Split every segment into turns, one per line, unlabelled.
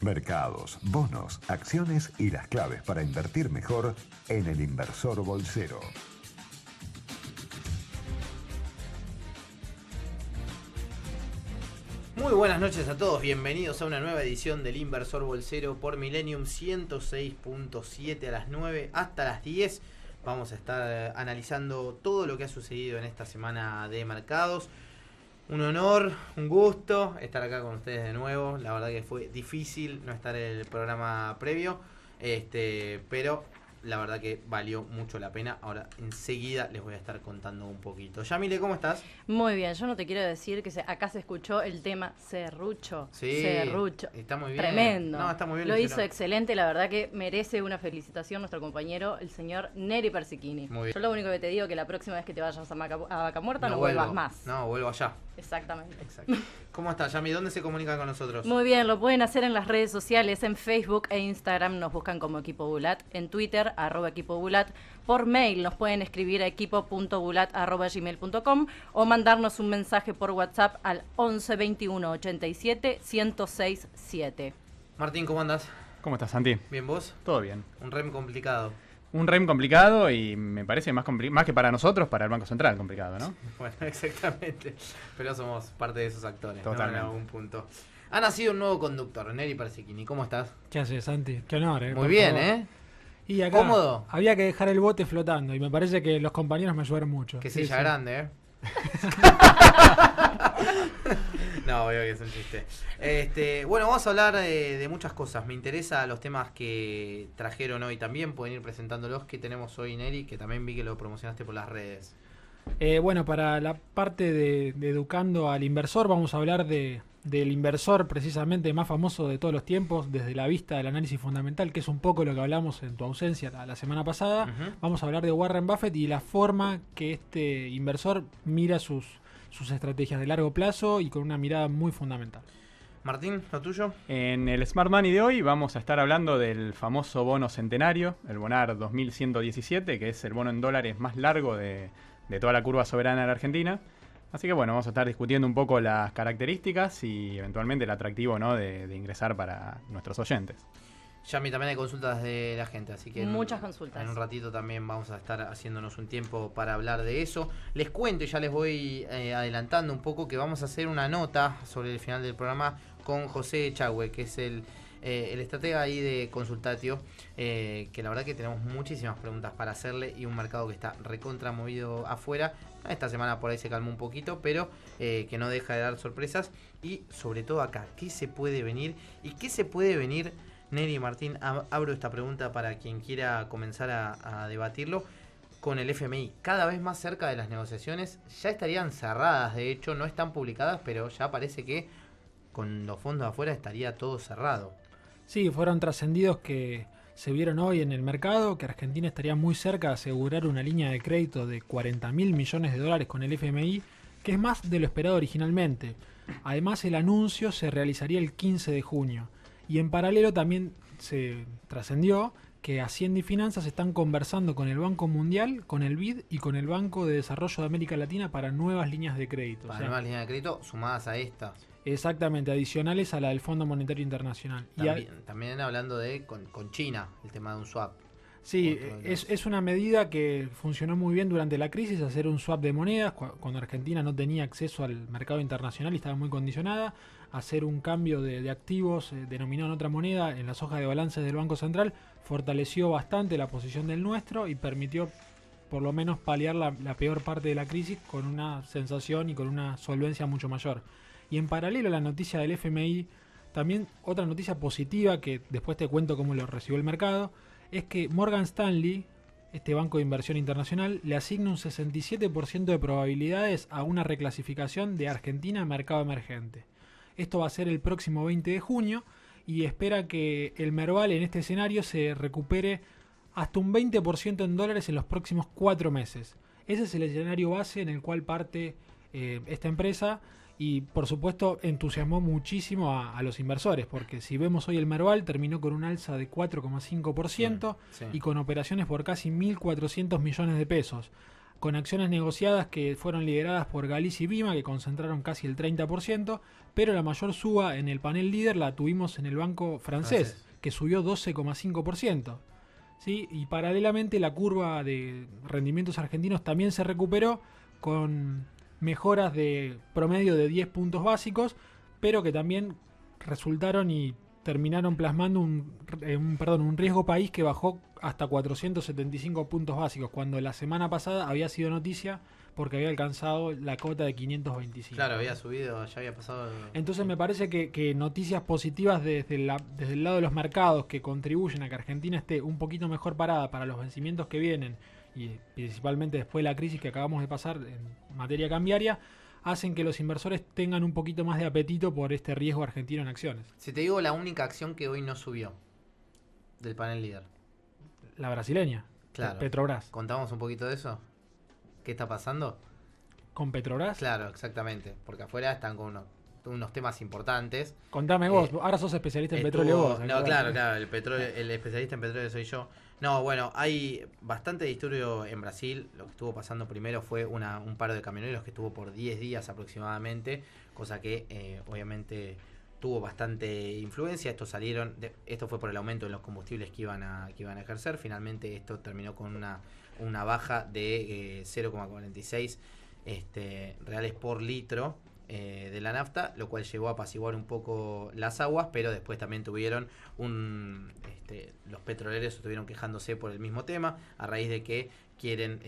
Mercados, bonos, acciones y las claves para invertir mejor en el Inversor Bolsero.
Muy buenas noches a todos, bienvenidos a una nueva edición del Inversor Bolsero por Millennium 106.7 a las 9 hasta las 10. Vamos a estar analizando todo lo que ha sucedido en esta semana de mercados. Un honor, un gusto estar acá con ustedes de nuevo. La verdad que fue difícil no estar en el programa previo, pero la verdad que valió mucho la pena. Ahora enseguida les voy a estar contando un poquito. Yamile, ¿cómo estás?
Muy bien, yo no te quiero decir que acá se escuchó el tema Serrucho.
Sí,
Serrucho.
Está muy bien.
Tremendo.
No, está muy bien.
Lo hizo excelente, la verdad que merece una felicitación nuestro compañero, el señor Neri Persichini.
Muy bien.
Yo lo único que te digo es que la próxima vez que te vayas a Vaca Muerta no
vuelvo.
vuelvas más.
No, vuelvo allá.
Exactamente.
Exacto. ¿Cómo estás, Yami? ¿Dónde se comunican con nosotros?
Muy bien, lo pueden hacer en las redes sociales, en Facebook e Instagram nos buscan como Equipo Bulat, en Twitter, @Equipo Bulat, por mail nos pueden escribir a equipo.bulat@gmail.com o mandarnos un mensaje por WhatsApp al 11 21 87 106 7.
Martín, ¿cómo andás?
¿Cómo estás, Santi?
¿Bien vos?
Todo bien.
Un REM complicado.
Un REM complicado y me parece más que para nosotros, para el Banco Central complicado, ¿no?
Bueno, exactamente. Pero somos parte de esos actores,
Totalmente.
¿no? En algún punto. Ha nacido un nuevo conductor, Neri Persichini. ¿Cómo estás?
¿Qué haces, Santi? Qué honor,
Muy bien,
favor. Y acá
¿Cómodo?
había que dejar el bote flotando y me parece que los compañeros me ayudaron mucho.
Que
Sí,
silla
sí.
grande, No, obvio que es un chiste. Bueno, vamos a hablar de muchas cosas. Me interesan los temas que trajeron hoy también. Pueden ir presentándolos que tenemos hoy, Neri, que también vi que lo promocionaste por las redes.
Bueno, para la parte de educando al inversor, vamos a hablar del inversor precisamente más famoso de todos los tiempos, desde la vista del análisis fundamental, que es un poco lo que hablamos en tu ausencia la semana pasada.
Uh-huh.
Vamos a hablar de Warren Buffett y la forma que este inversor mira sus estrategias de largo plazo y con una mirada muy fundamental.
Martín, ¿lo tuyo?
En el Smart Money de hoy vamos a estar hablando del famoso bono centenario, el Bonar 2117, que es el bono en dólares más largo de toda la curva soberana de la Argentina. Así que bueno, vamos a estar discutiendo un poco las características y eventualmente el atractivo, ¿no?, de ingresar para nuestros oyentes.
Yami, también hay consultas de la gente, así que
muchas consultas.
En un ratito también vamos a estar haciéndonos un tiempo para hablar de eso. Les cuento y ya les voy adelantando un poco que vamos a hacer una nota sobre el final del programa con José Echagüe, que es el estratega ahí de Consultatio, que la verdad que tenemos muchísimas preguntas para hacerle y un mercado que está recontra movido afuera. Esta semana por ahí se calmó un poquito, pero que no deja de dar sorpresas. Y sobre todo acá, ¿qué se puede venir? ¿Y qué se puede venir, Neri y Martín? Abro esta pregunta para quien quiera comenzar a debatirlo. Con el FMI cada vez más cerca de las negociaciones, ya estarían cerradas, de hecho no están publicadas, pero ya parece que con los fondos afuera estaría todo cerrado.
Sí, fueron trascendidos que se vieron hoy en el mercado, que Argentina estaría muy cerca de asegurar una línea de crédito de 40.000 millones de dólares con el FMI, que es más de lo esperado originalmente. Además, el anuncio se realizaría el 15 de junio. Y en paralelo también se trascendió que Hacienda y Finanzas están conversando con el Banco Mundial, con el BID y con el Banco de Desarrollo de América Latina para nuevas líneas de crédito.
Para nuevas líneas de crédito sumadas a estas.
Exactamente, adicionales a la del Fondo Monetario Internacional.
También hablando de con China, el tema de un swap.
Sí, es una medida que funcionó muy bien durante la crisis, hacer un swap de monedas, cuando Argentina no tenía acceso al mercado internacional y estaba muy condicionada, hacer un cambio de activos denominado en otra moneda en las hojas de balances del Banco Central, fortaleció bastante la posición del nuestro y permitió por lo menos paliar la peor parte de la crisis con una sensación y con una solvencia mucho mayor. Y en paralelo a la noticia del FMI, también otra noticia positiva que después te cuento cómo lo recibió el mercado, es que Morgan Stanley, este banco de inversión internacional, le asigna un 67% de probabilidades a una reclasificación de Argentina a mercado emergente. Esto va a ser el próximo 20 de junio y espera que el Merval en este escenario se recupere hasta un 20% en dólares en los próximos 4 meses. Ese es el escenario base en el cual parte esta empresa. Y por supuesto entusiasmó muchísimo a los inversores, porque si vemos hoy el Merval terminó con un alza de 4,5%
Sí.
y con operaciones por casi 1.400 millones de pesos. con acciones negociadas que fueron lideradas por Galicia y Bima, que concentraron casi el 30%, pero la mayor suba en el panel líder la tuvimos en el banco francés, que subió 12,5%. ¿Sí? Y paralelamente la curva de rendimientos argentinos también se recuperó con mejoras de promedio de 10 puntos básicos, pero que también resultaron y terminaron plasmando un riesgo país que bajó hasta 475 puntos básicos, cuando la semana pasada había sido noticia porque había alcanzado la cota de 525.
Claro, había subido, ya había pasado.
Entonces me parece que noticias positivas desde el lado de los mercados que contribuyen a que Argentina esté un poquito mejor parada para los vencimientos que vienen, y principalmente después de la crisis que acabamos de pasar en materia cambiaria, hacen que los inversores tengan un poquito más de apetito por este riesgo argentino en acciones.
Si te digo la única acción que hoy no subió del panel líder.
La brasileña,
Claro.
Petrobras.
¿Contamos un poquito de eso? ¿Qué está pasando?
¿Con Petrobras?
Claro, exactamente. Porque afuera están con unos temas importantes.
Contame vos, ahora sos especialista en petróleo vos.
No, claro, el especialista en petróleo soy yo. No, bueno, hay bastante disturbio en Brasil. Lo que estuvo pasando primero fue un paro de camioneros que estuvo por 10 días aproximadamente, cosa que obviamente tuvo bastante influencia. Esto fue por el aumento de los combustibles que iban a ejercer. Finalmente esto terminó con una baja de 0,46 reales por litro de la nafta, lo cual llevó a apaciguar un poco las aguas, pero después también tuvieron los petroleros estuvieron quejándose por el mismo tema, a raíz de que quieren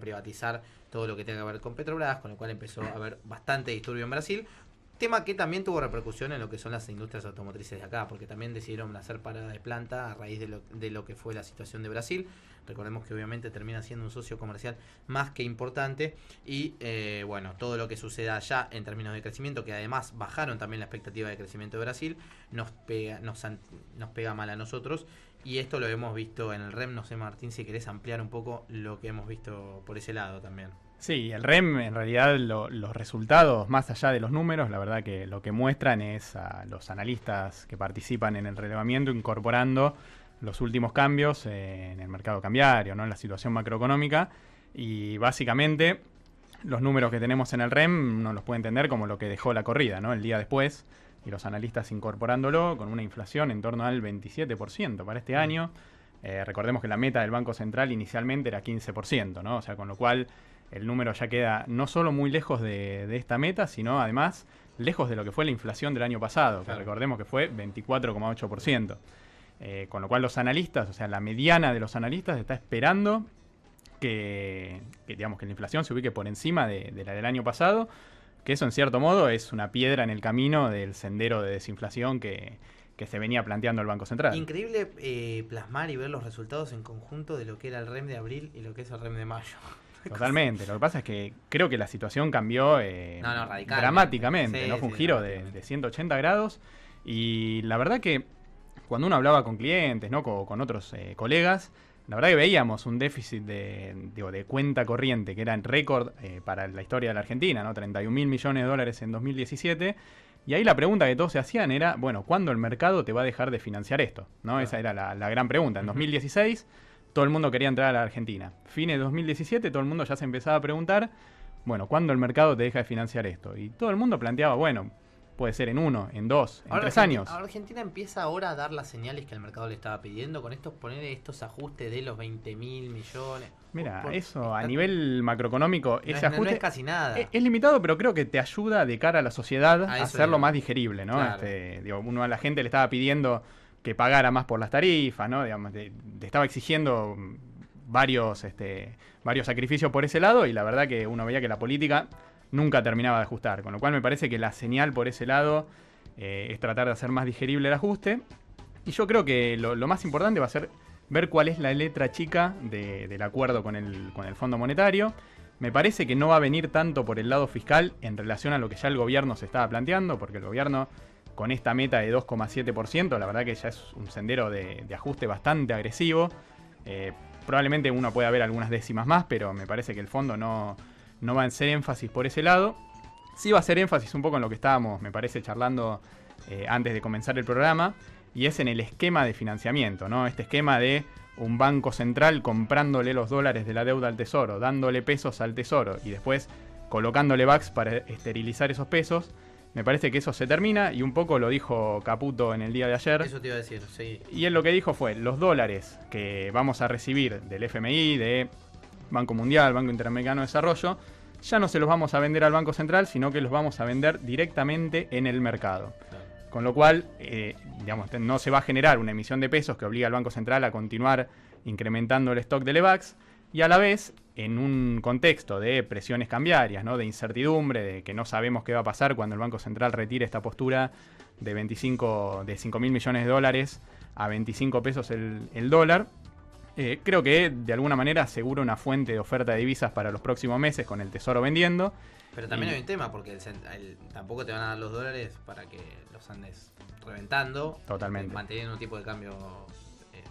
privatizar todo lo que tenga que ver con Petrobras, con lo cual empezó a haber bastante disturbio en Brasil. Tema que también tuvo repercusión en lo que son las industrias automotrices de acá, porque también decidieron hacer parada de planta a raíz de lo que fue la situación de Brasil. Recordemos que obviamente termina siendo un socio comercial más que importante y bueno, todo lo que suceda allá en términos de crecimiento, que además bajaron también la expectativa de crecimiento de Brasil, nos pega mal a nosotros, y esto lo hemos visto en el REM. No sé, Martín, si querés ampliar un poco lo que hemos visto por ese lado también.
Sí, el REM en realidad los resultados, más allá de los números, la verdad que lo que muestran es a los analistas que participan en el relevamiento incorporando los últimos cambios en el mercado cambiario, ¿no? En la situación macroeconómica, y básicamente los números que tenemos en el REM uno los puede entender como lo que dejó la corrida, ¿no? El día después, y los analistas incorporándolo con una inflación en torno al 27% para este año. Recordemos que la meta del Banco Central inicialmente era 15%, ¿no? O sea, con lo cual el número ya queda no solo muy lejos de esta meta, sino además lejos de lo que fue la inflación del año pasado, que recordemos que fue 24,8%. Con lo cual los analistas, o sea, la mediana de los analistas está esperando que digamos que la inflación se ubique por encima de la del año pasado, que eso en cierto modo es una piedra en el camino del sendero de desinflación que se venía planteando el Banco Central.
Increíble plasmar y ver los resultados en conjunto de lo que era el REM de abril y lo que es el REM de mayo.
Totalmente, lo que pasa es que creo que la situación cambió dramáticamente,
sí,
¿no? Fue un
sí,
giro de 180 grados, y la verdad que cuando uno hablaba con clientes, ¿no? con otros colegas, la verdad que veíamos un déficit de cuenta corriente que era en récord para la historia de la Argentina, ¿no? 31.000 millones de dólares en 2017. Y ahí la pregunta que todos se hacían era, bueno, ¿cuándo el mercado te va a dejar de financiar esto? ¿No? Esa era la gran pregunta. En 2016 todo el mundo quería entrar a la Argentina. Fines de 2017 todo el mundo ya se empezaba a preguntar, bueno, ¿cuándo el mercado te deja de financiar esto? Y todo el mundo planteaba, bueno, puede ser en 1, en 2, en 3 años.
Argentina empieza ahora a dar las señales que el mercado le estaba pidiendo con poner estos ajustes de los 20.000 millones.
Mira, eso a nivel macroeconómico, ese ajuste
no es casi nada.
Es limitado, pero creo que te ayuda de cara a la sociedad a hacerlo más digerible, ¿no?
Claro.
Uno a la gente le estaba pidiendo que pagara más por las tarifas, ¿no? Digamos, te estaba exigiendo varios sacrificios por ese lado, y la verdad que uno veía que la política nunca terminaba de ajustar, con lo cual me parece que la señal por ese lado es tratar de hacer más digerible el ajuste, y yo creo que lo más importante va a ser ver cuál es la letra chica del acuerdo con el Fondo Monetario. Me parece que no va a venir tanto por el lado fiscal en relación a lo que ya el gobierno se estaba planteando, porque el gobierno con esta meta de 2,7%, la verdad que ya es un sendero de ajuste bastante agresivo. Probablemente uno pueda ver algunas décimas más, pero me parece que el fondo no va a hacer énfasis por ese lado. Sí va a hacer énfasis un poco en lo que estábamos, me parece, charlando antes de comenzar el programa, y es en el esquema de financiamiento, ¿no? Este esquema de un banco central comprándole los dólares de la deuda al Tesoro, dándole pesos al Tesoro y después colocándole BACS para esterilizar esos pesos, me parece que eso se termina, y un poco lo dijo Caputo en el día de ayer.
Eso te iba a decir, sí.
Y él lo que dijo fue, los dólares que vamos a recibir del FMI, de Banco Mundial, Banco Interamericano de Desarrollo, ya no se los vamos a vender al Banco Central, sino que los vamos a vender directamente en el mercado.
Claro.
Con lo cual, digamos, no se va a generar una emisión de pesos que obliga al Banco Central a continuar incrementando el stock de LEVAX, y a la vez, en un contexto de presiones cambiarias, ¿no? De incertidumbre, de que no sabemos qué va a pasar cuando el Banco Central retire esta postura de 5.000 millones de dólares a 25 pesos el dólar, creo que de alguna manera asegura una fuente de oferta de divisas para los próximos meses con el Tesoro vendiendo.
Pero también hay un tema, porque tampoco te van a dar los dólares para que los andes reventando.
Totalmente.
Manteniendo un tipo de cambio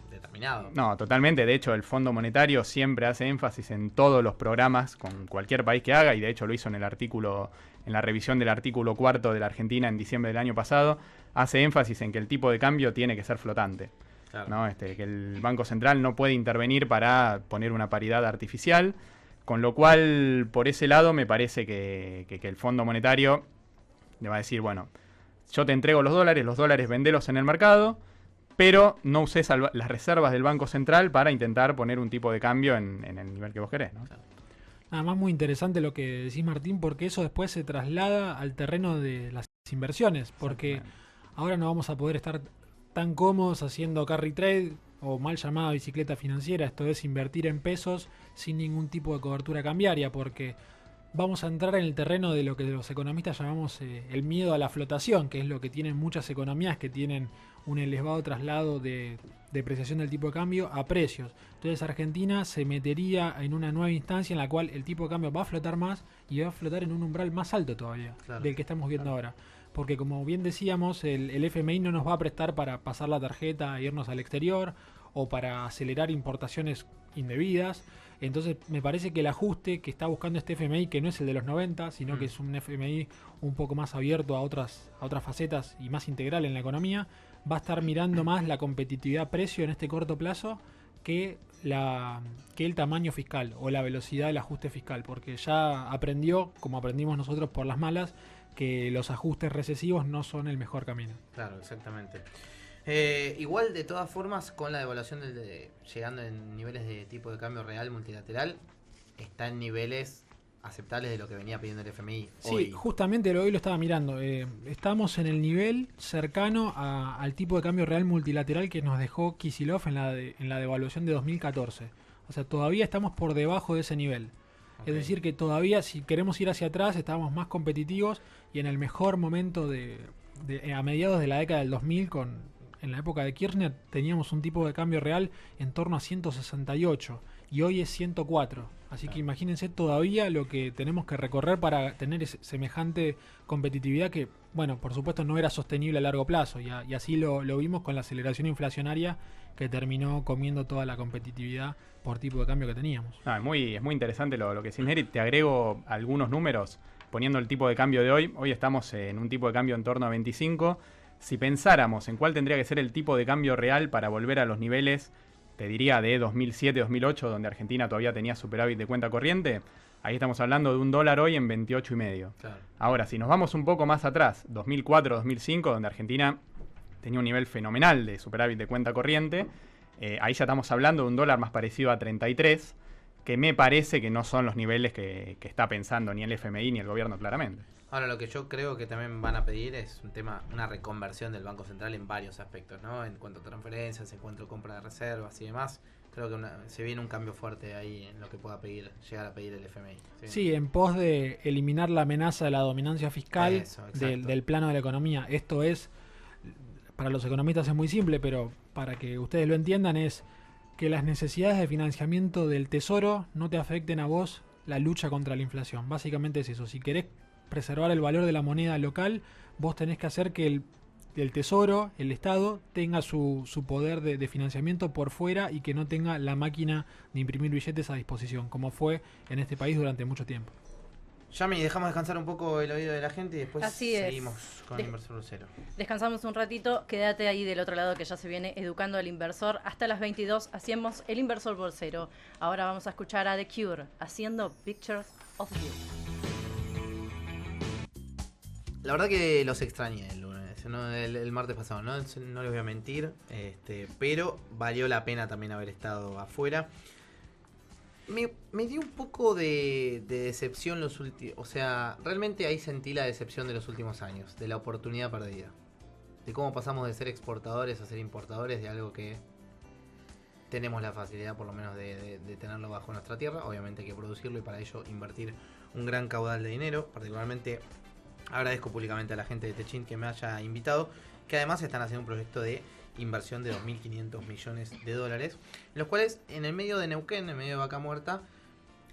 determinado.
No, totalmente. De hecho, el Fondo Monetario siempre hace énfasis en todos los programas con cualquier país que haga, y de hecho lo hizo en la revisión del artículo 4 de la Argentina en diciembre del año pasado, hace énfasis en que el tipo de cambio tiene que ser flotante.
Claro.
¿No? Que el Banco Central no puede intervenir para poner una paridad artificial, con lo cual, por ese lado, me parece que el Fondo Monetario le va a decir, bueno, yo te entrego los dólares vendelos en el mercado, pero no uses las reservas del Banco Central para intentar poner un tipo de cambio en el nivel que vos querés, ¿no?
Nada más, muy interesante lo que decís, Martín, porque eso después se traslada al terreno de las inversiones, porque ahora no vamos a poder estar tan cómodos haciendo carry trade, o mal llamada bicicleta financiera, esto es invertir en pesos sin ningún tipo de cobertura cambiaria, porque vamos a entrar en el terreno de lo que los economistas llamamos el miedo a la flotación, que es lo que tienen muchas economías que tienen un elevado traslado de depreciación del tipo de cambio a precios. Entonces Argentina se metería en una nueva instancia en la cual el tipo de cambio va a flotar más y va a flotar en un umbral más alto todavía, claro, del que estamos viendo ahora. Porque como bien decíamos, el FMI no nos va a prestar para pasar la tarjeta e irnos al exterior o para acelerar importaciones indebidas. Entonces me parece que el ajuste que está buscando este FMI, que no es el de los 90, sino que es un FMI un poco más abierto a otras facetas y más integral en la economía, va a estar mirando más la competitividad-precio en este corto plazo que el tamaño fiscal o la velocidad del ajuste fiscal, porque ya aprendió, como aprendimos nosotros por las malas, que los ajustes recesivos no son el mejor camino.
Claro, exactamente. Igual, de todas formas, con la devaluación llegando en niveles de tipo de cambio real multilateral, está en niveles aceptables de lo que venía pidiendo el FMI hoy.
Sí, justamente hoy lo estaba mirando. Estamos en el nivel cercano al tipo de cambio real multilateral que nos dejó Kicillof en la devaluación de 2014. O sea, todavía estamos por debajo de ese nivel. Okay. Es decir, que todavía, si queremos ir hacia atrás, estábamos más competitivos, y en el mejor momento a mediados de la década del 2000, en la época de Kirchner, teníamos un tipo de cambio real en torno a 168 y hoy es 104. Así que imagínense todavía lo que tenemos que recorrer para tener semejante competitividad que, bueno, por supuesto no era sostenible a largo plazo, y así lo vimos con la aceleración inflacionaria que terminó comiendo toda la competitividad por tipo de cambio que teníamos.
Es muy interesante lo que decís, Neri. Te agrego algunos números poniendo el tipo de cambio de hoy. Hoy estamos en un tipo de cambio en torno a 25. Si pensáramos en cuál tendría que ser el tipo de cambio real para volver a los niveles, te diría, de 2007-2008, donde Argentina todavía tenía superávit de cuenta corriente, ahí estamos hablando de $1 hoy en 28,5. Claro. Ahora, si nos vamos un poco más atrás, 2004-2005, donde Argentina tenía un nivel fenomenal de superávit de cuenta corriente, ahí ya estamos hablando de un dólar más parecido a 33, que me parece que no son los niveles que está pensando ni el FMI ni el gobierno claramente.
Ahora, lo que yo creo que también van a pedir es una reconversión del Banco Central en varios aspectos, ¿no? En cuanto a transferencias, en cuanto a compra de reservas y demás. Creo que se viene un cambio fuerte ahí en lo que pueda llegar a pedir el FMI.
Sí, en pos de eliminar la amenaza de la dominancia fiscal del plano de la economía. Esto es, para los economistas es muy simple, pero para que ustedes lo entiendan, es que las necesidades de financiamiento del Tesoro no te afecten a vos la lucha contra la inflación. Básicamente es eso. Si querés preservar el valor de la moneda local, vos tenés que hacer que el Tesoro, el Estado, tenga su poder de financiamiento por fuera y que no tenga la máquina de imprimir billetes a disposición, como fue en este país durante mucho tiempo.
Yami, dejamos descansar un poco el oído de la gente y después
Así es.
seguimos con el Inversor Lucero.
Descansamos un ratito, quédate ahí del otro lado que ya se viene educando al inversor. Hasta las 22 hacemos el Inversor Bolsero. Ahora vamos a escuchar a The Cure haciendo Pictures of You.
La verdad que los extrañé el lunes, ¿no? El martes pasado, no les voy a mentir, pero valió la pena también haber estado afuera. Me dio un poco de decepción los últimos... O sea, realmente ahí sentí la decepción de los últimos años, de la oportunidad perdida. De cómo pasamos de ser exportadores a ser importadores de algo que tenemos la facilidad por lo menos de tenerlo bajo nuestra tierra. Obviamente hay que producirlo y para ello invertir un gran caudal de dinero. Particularmente agradezco públicamente a la gente de Techint que me haya invitado, que además están haciendo un proyecto de inversión de 2.500 millones de dólares, en los cuales en el medio de Neuquén, en medio de Vaca Muerta,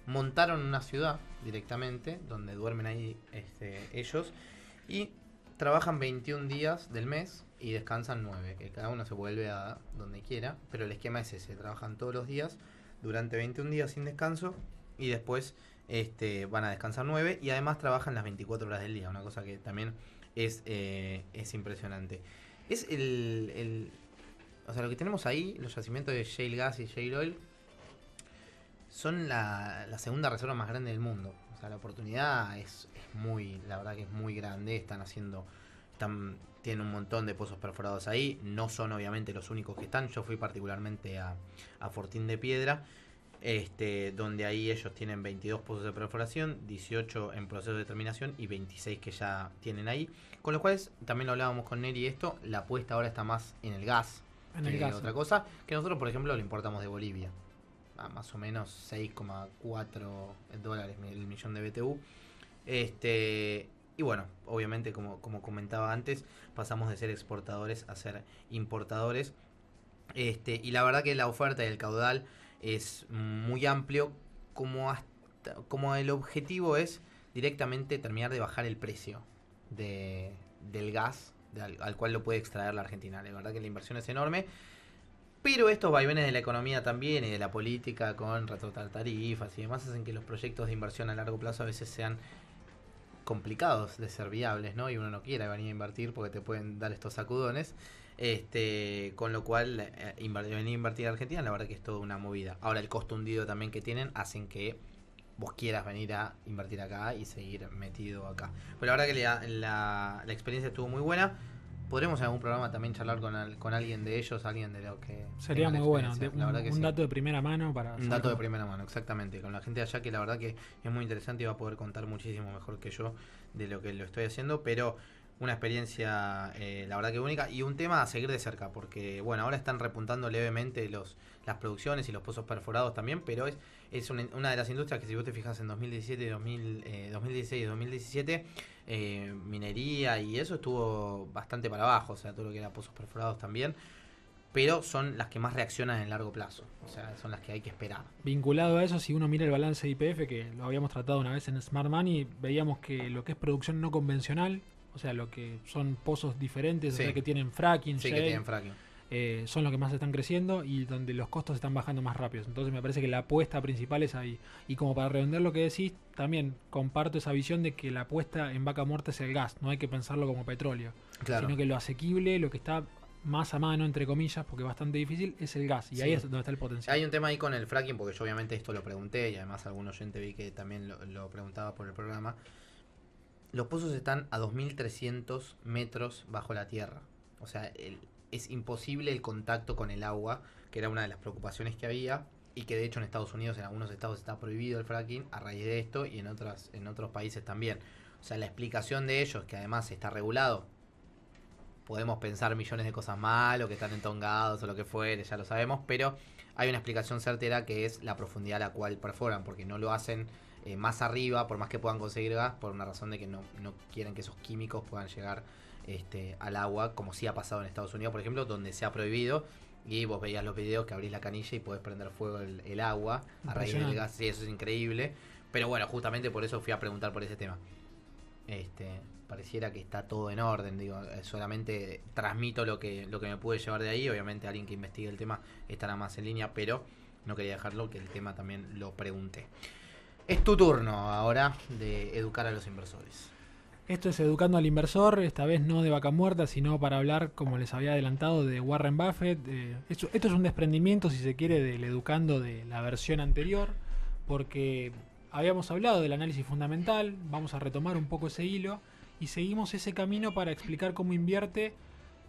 montaron una ciudad directamente, donde duermen ahí ellos, y trabajan 21 días del mes y descansan 9, que cada uno se vuelve a donde quiera, pero el esquema es ese, trabajan todos los días durante 21 días sin descanso y después van a descansar 9 y además trabajan las 24 horas del día, una cosa que también es impresionante. Es o sea, lo que tenemos ahí, los yacimientos de shale gas y shale oil, son la segunda reserva más grande del mundo. O sea, la oportunidad es muy, la verdad que es muy grande. Tienen un montón de pozos perforados ahí. No son obviamente los únicos que están. Yo fui particularmente a Fortín de Piedra, donde ahí ellos tienen 22 pozos de perforación, 18 en proceso de terminación y 26 que ya tienen ahí. Con los cuales, también lo hablábamos con Neri esto, la apuesta ahora está más en el gas que otra cosa. Que nosotros, por ejemplo, lo importamos de Bolivia. A más o menos 6,4 dólares el millón de BTU. Y bueno, obviamente, como comentaba antes, pasamos de ser exportadores a ser importadores. Y la verdad que la oferta y el caudal es muy amplio, como el objetivo es directamente terminar de bajar el precio del gas al cual lo puede extraer la Argentina. La verdad que la inversión es enorme, pero estos vaivenes de la economía también y de la política con retrotar tarifas y demás hacen que los proyectos de inversión a largo plazo a veces sean complicados de ser viables, ¿no? Y uno no quiere venir a invertir porque te pueden dar estos sacudones. Con lo cual venir a invertir en Argentina la verdad que es toda una movida. Ahora el costo hundido también que tienen hacen que vos quieras venir a invertir acá y seguir metido acá. Pero la verdad que la experiencia estuvo muy buena. Podremos en algún programa también charlar con alguien de ellos, alguien de lo que...
Sería muy bueno, un
sí.
dato de primera mano para...
Un dato de primera mano, exactamente. Con la gente de allá que la verdad que es muy interesante y va a poder contar muchísimo mejor que yo de lo que lo estoy haciendo, pero... Una experiencia, la verdad que única, y un tema a seguir de cerca, porque bueno, ahora están repuntando levemente las producciones y los pozos perforados también, pero es una de las industrias que si vos te fijas en 2017 y 2016 y 2017, minería y eso estuvo bastante para abajo, o sea, todo lo que era pozos perforados también, pero son las que más reaccionan en largo plazo, o sea, son las que hay que esperar.
Vinculado a eso, si uno mira el balance de YPF, que lo habíamos tratado una vez en Smart Money, veíamos que lo que es producción no convencional, o sea, lo que son pozos diferentes,
sí.
O sea, que tienen fracking,
sí,
shale,
que tienen fracking.
Son los que más están creciendo y donde los costos están bajando más rápido. Entonces me parece que la apuesta principal es ahí. Y como para redondear lo que decís, también comparto esa visión de que la apuesta en Vaca Muerta es el gas, no hay que pensarlo como petróleo,
Claro.
sino que lo asequible, lo que está más a mano, entre comillas, porque es bastante difícil, es el gas. Y
Sí.
ahí es donde está el potencial.
Hay un tema ahí con el fracking, porque yo obviamente esto lo pregunté y además algún oyente vi que también lo preguntaba por el programa. Los pozos están a 2.300 metros bajo la tierra. O sea, es imposible el contacto con el agua, que era una de las preocupaciones que había, y que de hecho en Estados Unidos, en algunos estados está prohibido el fracking a raíz de esto, y en otros países también. O sea, la explicación de ellos, que además está regulado, podemos pensar millones de cosas mal, o que están entongados, o lo que fuere, ya lo sabemos, pero hay una explicación certera que es la profundidad a la cual perforan, porque no lo hacen más arriba, por más que puedan conseguir gas, por una razón de que no quieren que esos químicos puedan llegar al agua, como sí ha pasado en Estados Unidos, por ejemplo, donde se ha prohibido, y vos veías los videos que abrís la canilla y podés prender fuego el agua a raíz del gas. Sí, eso es increíble, pero bueno, justamente por eso fui a preguntar por ese tema. Pareciera que está todo en orden, digo, solamente transmito lo que me pude llevar de ahí. Obviamente alguien que investigue el tema estará más en línea, pero no quería dejarlo, que el tema también lo pregunté. Es tu turno ahora de educar a los inversores.
Esto es Educando al Inversor, esta vez no de vaca muerta, sino para hablar, como les había adelantado, de Warren Buffett. Esto es un desprendimiento, si se quiere, del Educando de la versión anterior, porque habíamos hablado del análisis fundamental, vamos a retomar un poco ese hilo y seguimos ese camino para explicar cómo invierte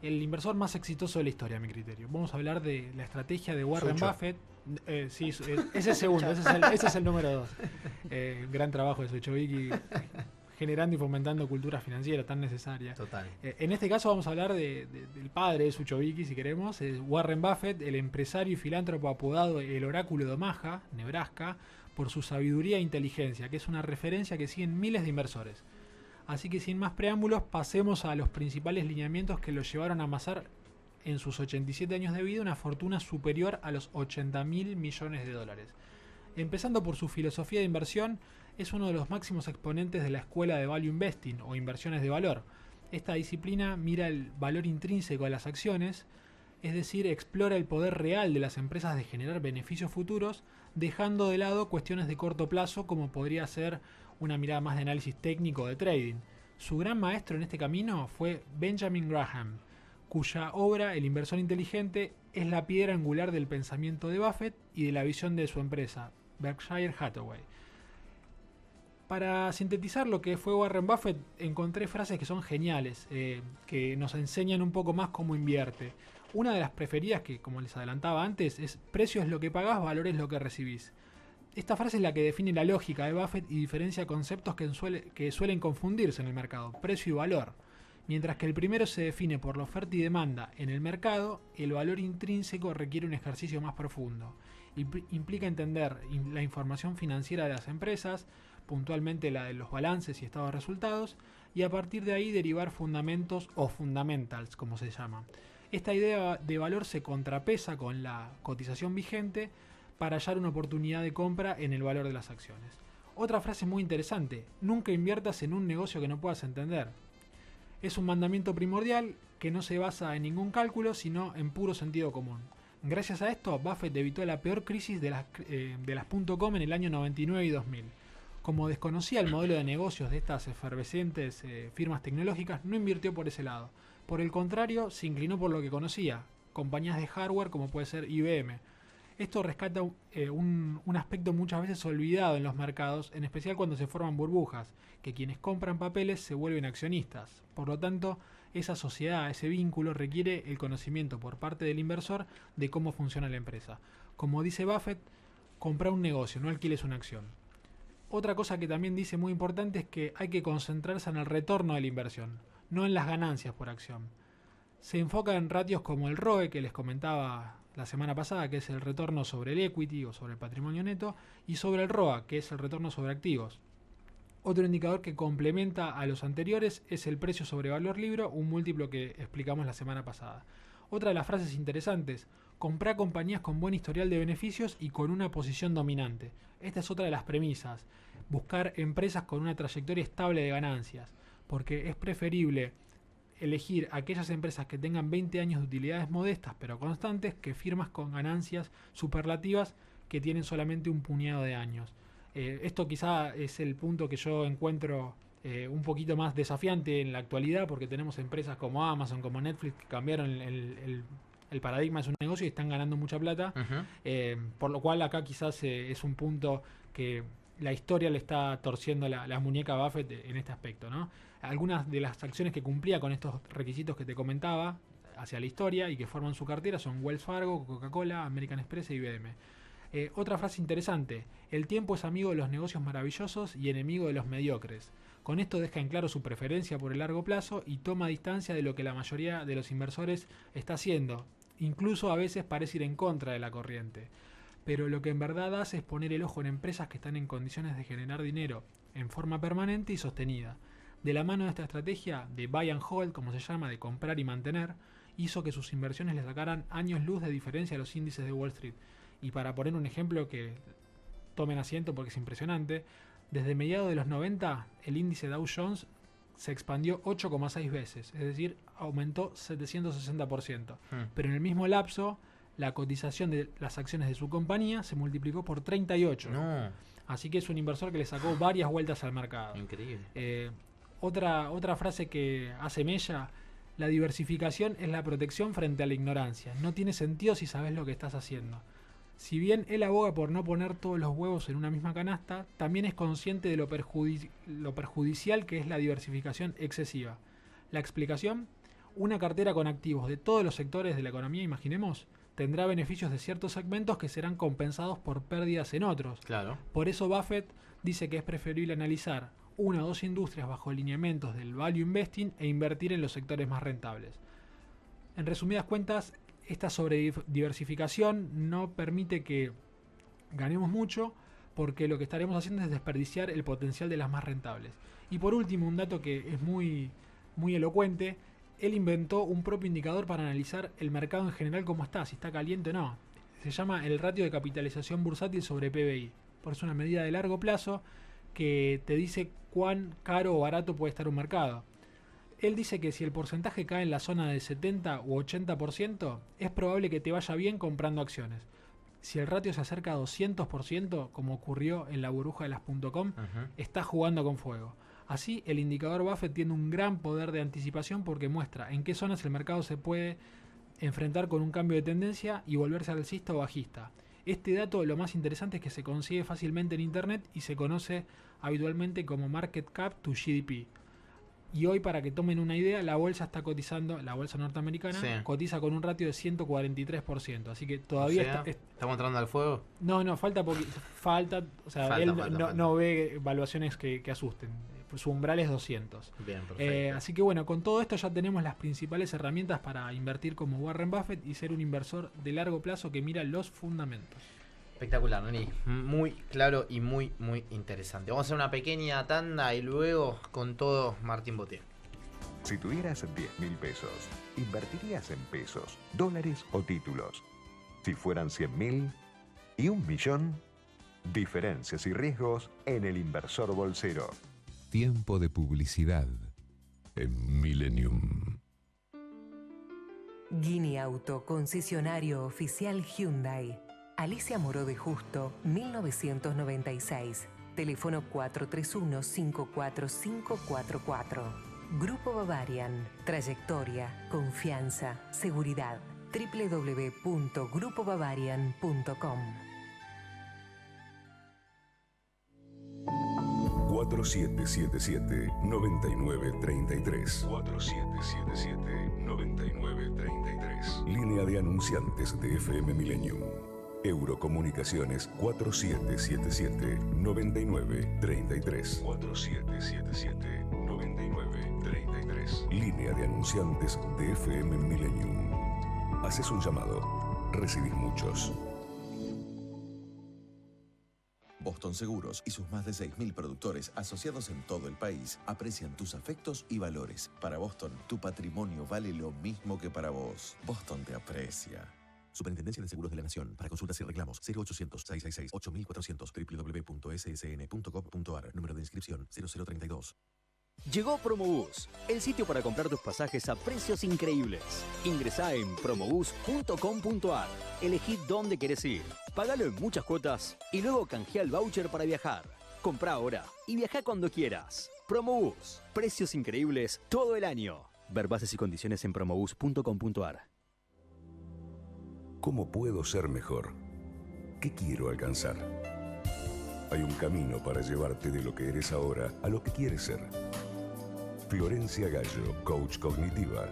el inversor más exitoso de la historia, a mi criterio. Vamos a hablar de la estrategia de Warren Buffett. Sí, ese es segundo, ese es el número 2. Gran trabajo de Suchovicki, generando y fomentando cultura financiera tan necesaria.
Total.
En este caso vamos a hablar del padre de Suchovicki, si queremos, Warren Buffett, el empresario y filántropo apodado el Oráculo de Omaha, Nebraska, por su sabiduría e inteligencia, que es una referencia que siguen miles de inversores. Así que sin más preámbulos, pasemos a los principales lineamientos que lo llevaron a amasar en sus 87 años de vida una fortuna superior a los 80.000 millones de dólares. Empezando por su filosofía de inversión, es uno de los máximos exponentes de la escuela de Value Investing o inversiones de valor. Esta disciplina mira el valor intrínseco de las acciones, es decir, explora el poder real de las empresas de generar beneficios futuros, dejando de lado cuestiones de corto plazo como podría ser una mirada más de análisis técnico de trading. Su gran maestro en este camino fue Benjamin Graham, cuya obra El inversor inteligente es la piedra angular del pensamiento de Buffett y de la visión de su empresa, Berkshire Hathaway. Para sintetizar lo que fue Warren Buffett, encontré frases que son geniales, que nos enseñan un poco más cómo invierte. Una de las preferidas, que como les adelantaba antes, es precio es lo que pagás, valor es lo que recibís. Esta frase es la que define la lógica de Buffett y diferencia conceptos que suelen confundirse en el mercado, precio y valor. Mientras que el primero se define por la oferta y demanda en el mercado, el valor intrínseco requiere un ejercicio más profundo. Implica entender la información financiera de las empresas, puntualmente la de los balances y estados de resultados, y a partir de ahí derivar fundamentos o fundamentals, como se llama. Esta idea de valor se contrapesa con la cotización vigente para hallar una oportunidad de compra en el valor de las acciones. Otra frase muy interesante: nunca inviertas en un negocio que no puedas entender. Es un mandamiento primordial que no se basa en ningún cálculo, sino en puro sentido común. Gracias a esto, Buffett evitó la peor crisis de las .com en el año 99 y 2000. Como desconocía el modelo de negocios de estas efervescentes firmas tecnológicas, no invirtió por ese lado. Por el contrario, se inclinó por lo que conocía, compañías de hardware como puede ser IBM. Esto rescata un aspecto muchas veces olvidado en los mercados, en especial cuando se forman burbujas, que quienes compran papeles se vuelven accionistas. Por lo tanto, esa sociedad, ese vínculo requiere el conocimiento por parte del inversor de cómo funciona la empresa. Como dice Buffett, compra un negocio, no alquiles una acción. Otra cosa que también dice muy importante es que hay que concentrarse en el retorno de la inversión, no en las ganancias por acción. Se enfoca en ratios como el ROE, que les comentaba la semana pasada, que es el retorno sobre el equity o sobre el patrimonio neto, y sobre el ROA, que es el retorno sobre activos. Otro indicador que complementa a los anteriores es el precio sobre valor libro, un múltiplo que explicamos la semana pasada. Otra de las frases interesantes: comprar compañías con buen historial de beneficios y con una posición dominante. Esta es otra de las premisas: buscar empresas con una trayectoria estable de ganancias, porque es preferible elegir aquellas empresas que tengan 20 años de utilidades modestas pero constantes que firmas con ganancias superlativas que tienen solamente un puñado de años. Esto quizá es el punto que yo encuentro un poquito más desafiante en la actualidad, porque tenemos empresas como Amazon, como Netflix, que cambiaron el paradigma de su negocio y están ganando mucha plata. Por lo cual acá quizás es un punto que la historia le está torciendo la muñeca a Buffett en este aspecto, ¿no? Algunas de las acciones que cumplía con estos requisitos que te comentaba hacia la historia y que forman su cartera son Wells Fargo, Coca-Cola, American Express e IBM. Otra frase interesante: el tiempo es amigo de los negocios maravillosos y enemigo de los mediocres. Con esto deja en claro su preferencia por el largo plazo y toma distancia de lo que la mayoría de los inversores está haciendo. Incluso a veces parece ir en contra de la corriente. Pero lo que en verdad hace es poner el ojo en empresas que están en condiciones de generar dinero en forma permanente y sostenida. De la mano de esta estrategia de buy and hold, como se llama, de comprar y mantener, hizo que sus inversiones le sacaran años luz de diferencia a los índices de Wall Street. Y para poner un ejemplo que tomen asiento porque es impresionante, desde mediados de los 90 el índice Dow Jones se expandió 8,6 veces, es decir, aumentó 760%. Pero en el mismo lapso la cotización de las acciones de su compañía se multiplicó por 38.
No,
Así que es un inversor que le sacó varias vueltas al mercado.
increíble.
Otra frase que hace mella: la diversificación es la protección frente a la ignorancia. No tiene sentido si sabes lo que estás haciendo. Si bien él aboga por no poner todos los huevos en una misma canasta, también es consciente de lo perjudicial que es la diversificación excesiva. La explicación: una cartera con activos de todos los sectores de la economía, imaginemos, tendrá beneficios de ciertos segmentos que serán compensados por pérdidas en otros.
Claro.
Por eso Buffett dice que es preferible analizar una o dos industrias bajo lineamientos del value investing e invertir en los sectores más rentables. En resumidas cuentas, esta sobrediversificación no permite que ganemos mucho, porque lo que estaremos haciendo es desperdiciar el potencial de las más rentables. Y por último, un dato que es muy elocuente: él inventó un propio indicador para analizar el mercado en general, cómo está, si está caliente o no. Se llama el ratio de capitalización bursátil sobre PBI. Por eso es una medida de largo plazo que te dice cuán caro o barato puede estar un mercado. Él dice que si el porcentaje cae en la zona de 70 u 80%, es probable que te vaya bien comprando acciones. Si el ratio se acerca a 200%, como ocurrió en la burbuja de las .com, está jugando con fuego. Así, el indicador Buffett tiene un gran poder de anticipación porque muestra en qué zonas el mercado se puede enfrentar con un cambio de tendencia y volverse alcista o bajista. Este dato, lo más interesante, es que se consigue fácilmente en internet y se conoce habitualmente como Market Cap to GDP. Y hoy, para que tomen una idea, la bolsa está cotizando, la bolsa norteamericana,
Sí.
cotiza con un ratio de 143%. Así que todavía
¿Estamos entrando al fuego?
No, falta falta, o sea,
Falta,
él
falta.
no ve evaluaciones que asusten. Su umbral es 200.
Bien, perfecto.
Así que bueno, con todo esto ya tenemos las principales herramientas para invertir como Warren Buffett y ser un inversor de largo plazo que mira los fundamentos.
Espectacular, Nani. Muy claro y muy interesante. Vamos a hacer una pequeña tanda y luego con todo Martín Boté.
Si tuvieras 10.000 pesos, ¿invertirías en pesos, dólares o títulos? Si fueran 100.000 y 1.000.000, diferencias y riesgos en El Inversor Bolsero.
Tiempo de publicidad en Millennium.
Guinea Auto, concesionario oficial Hyundai. Alicia Moró de Justo, 1996. Teléfono 431-54544. Grupo Bavarian. Trayectoria, confianza, seguridad. www.grupobavarian.com.
4777-9933. 4777-9933. Línea de anunciantes de FM Millennium. Eurocomunicaciones 4777-9933. 4777-9933. Línea de anunciantes de FM Millennium. Haces un llamado, recibís muchos.
Boston Seguros y sus más de 6.000 productores asociados en todo el país aprecian tus afectos y valores. Para Boston, tu patrimonio vale lo mismo que para vos. Boston te aprecia. Superintendencia de Seguros de la Nación. Para consultas y reclamos, 0800-666-8400, www.ssn.gov.ar. Número de inscripción, 0032.
Llegó Promobús, el sitio para comprar tus pasajes a precios increíbles. Ingresá en promobús.com.ar. Elegí dónde querés ir, pagalo en muchas cuotas y luego canjea el voucher para viajar. Comprá ahora y viajá cuando quieras. Promobús, precios increíbles todo el año. Ver bases y condiciones en promobús.com.ar.
¿Cómo puedo ser mejor? ¿Qué quiero alcanzar? Hay un camino para llevarte de lo que eres ahora a lo que quieres ser. Florencia Gallo, coach cognitiva.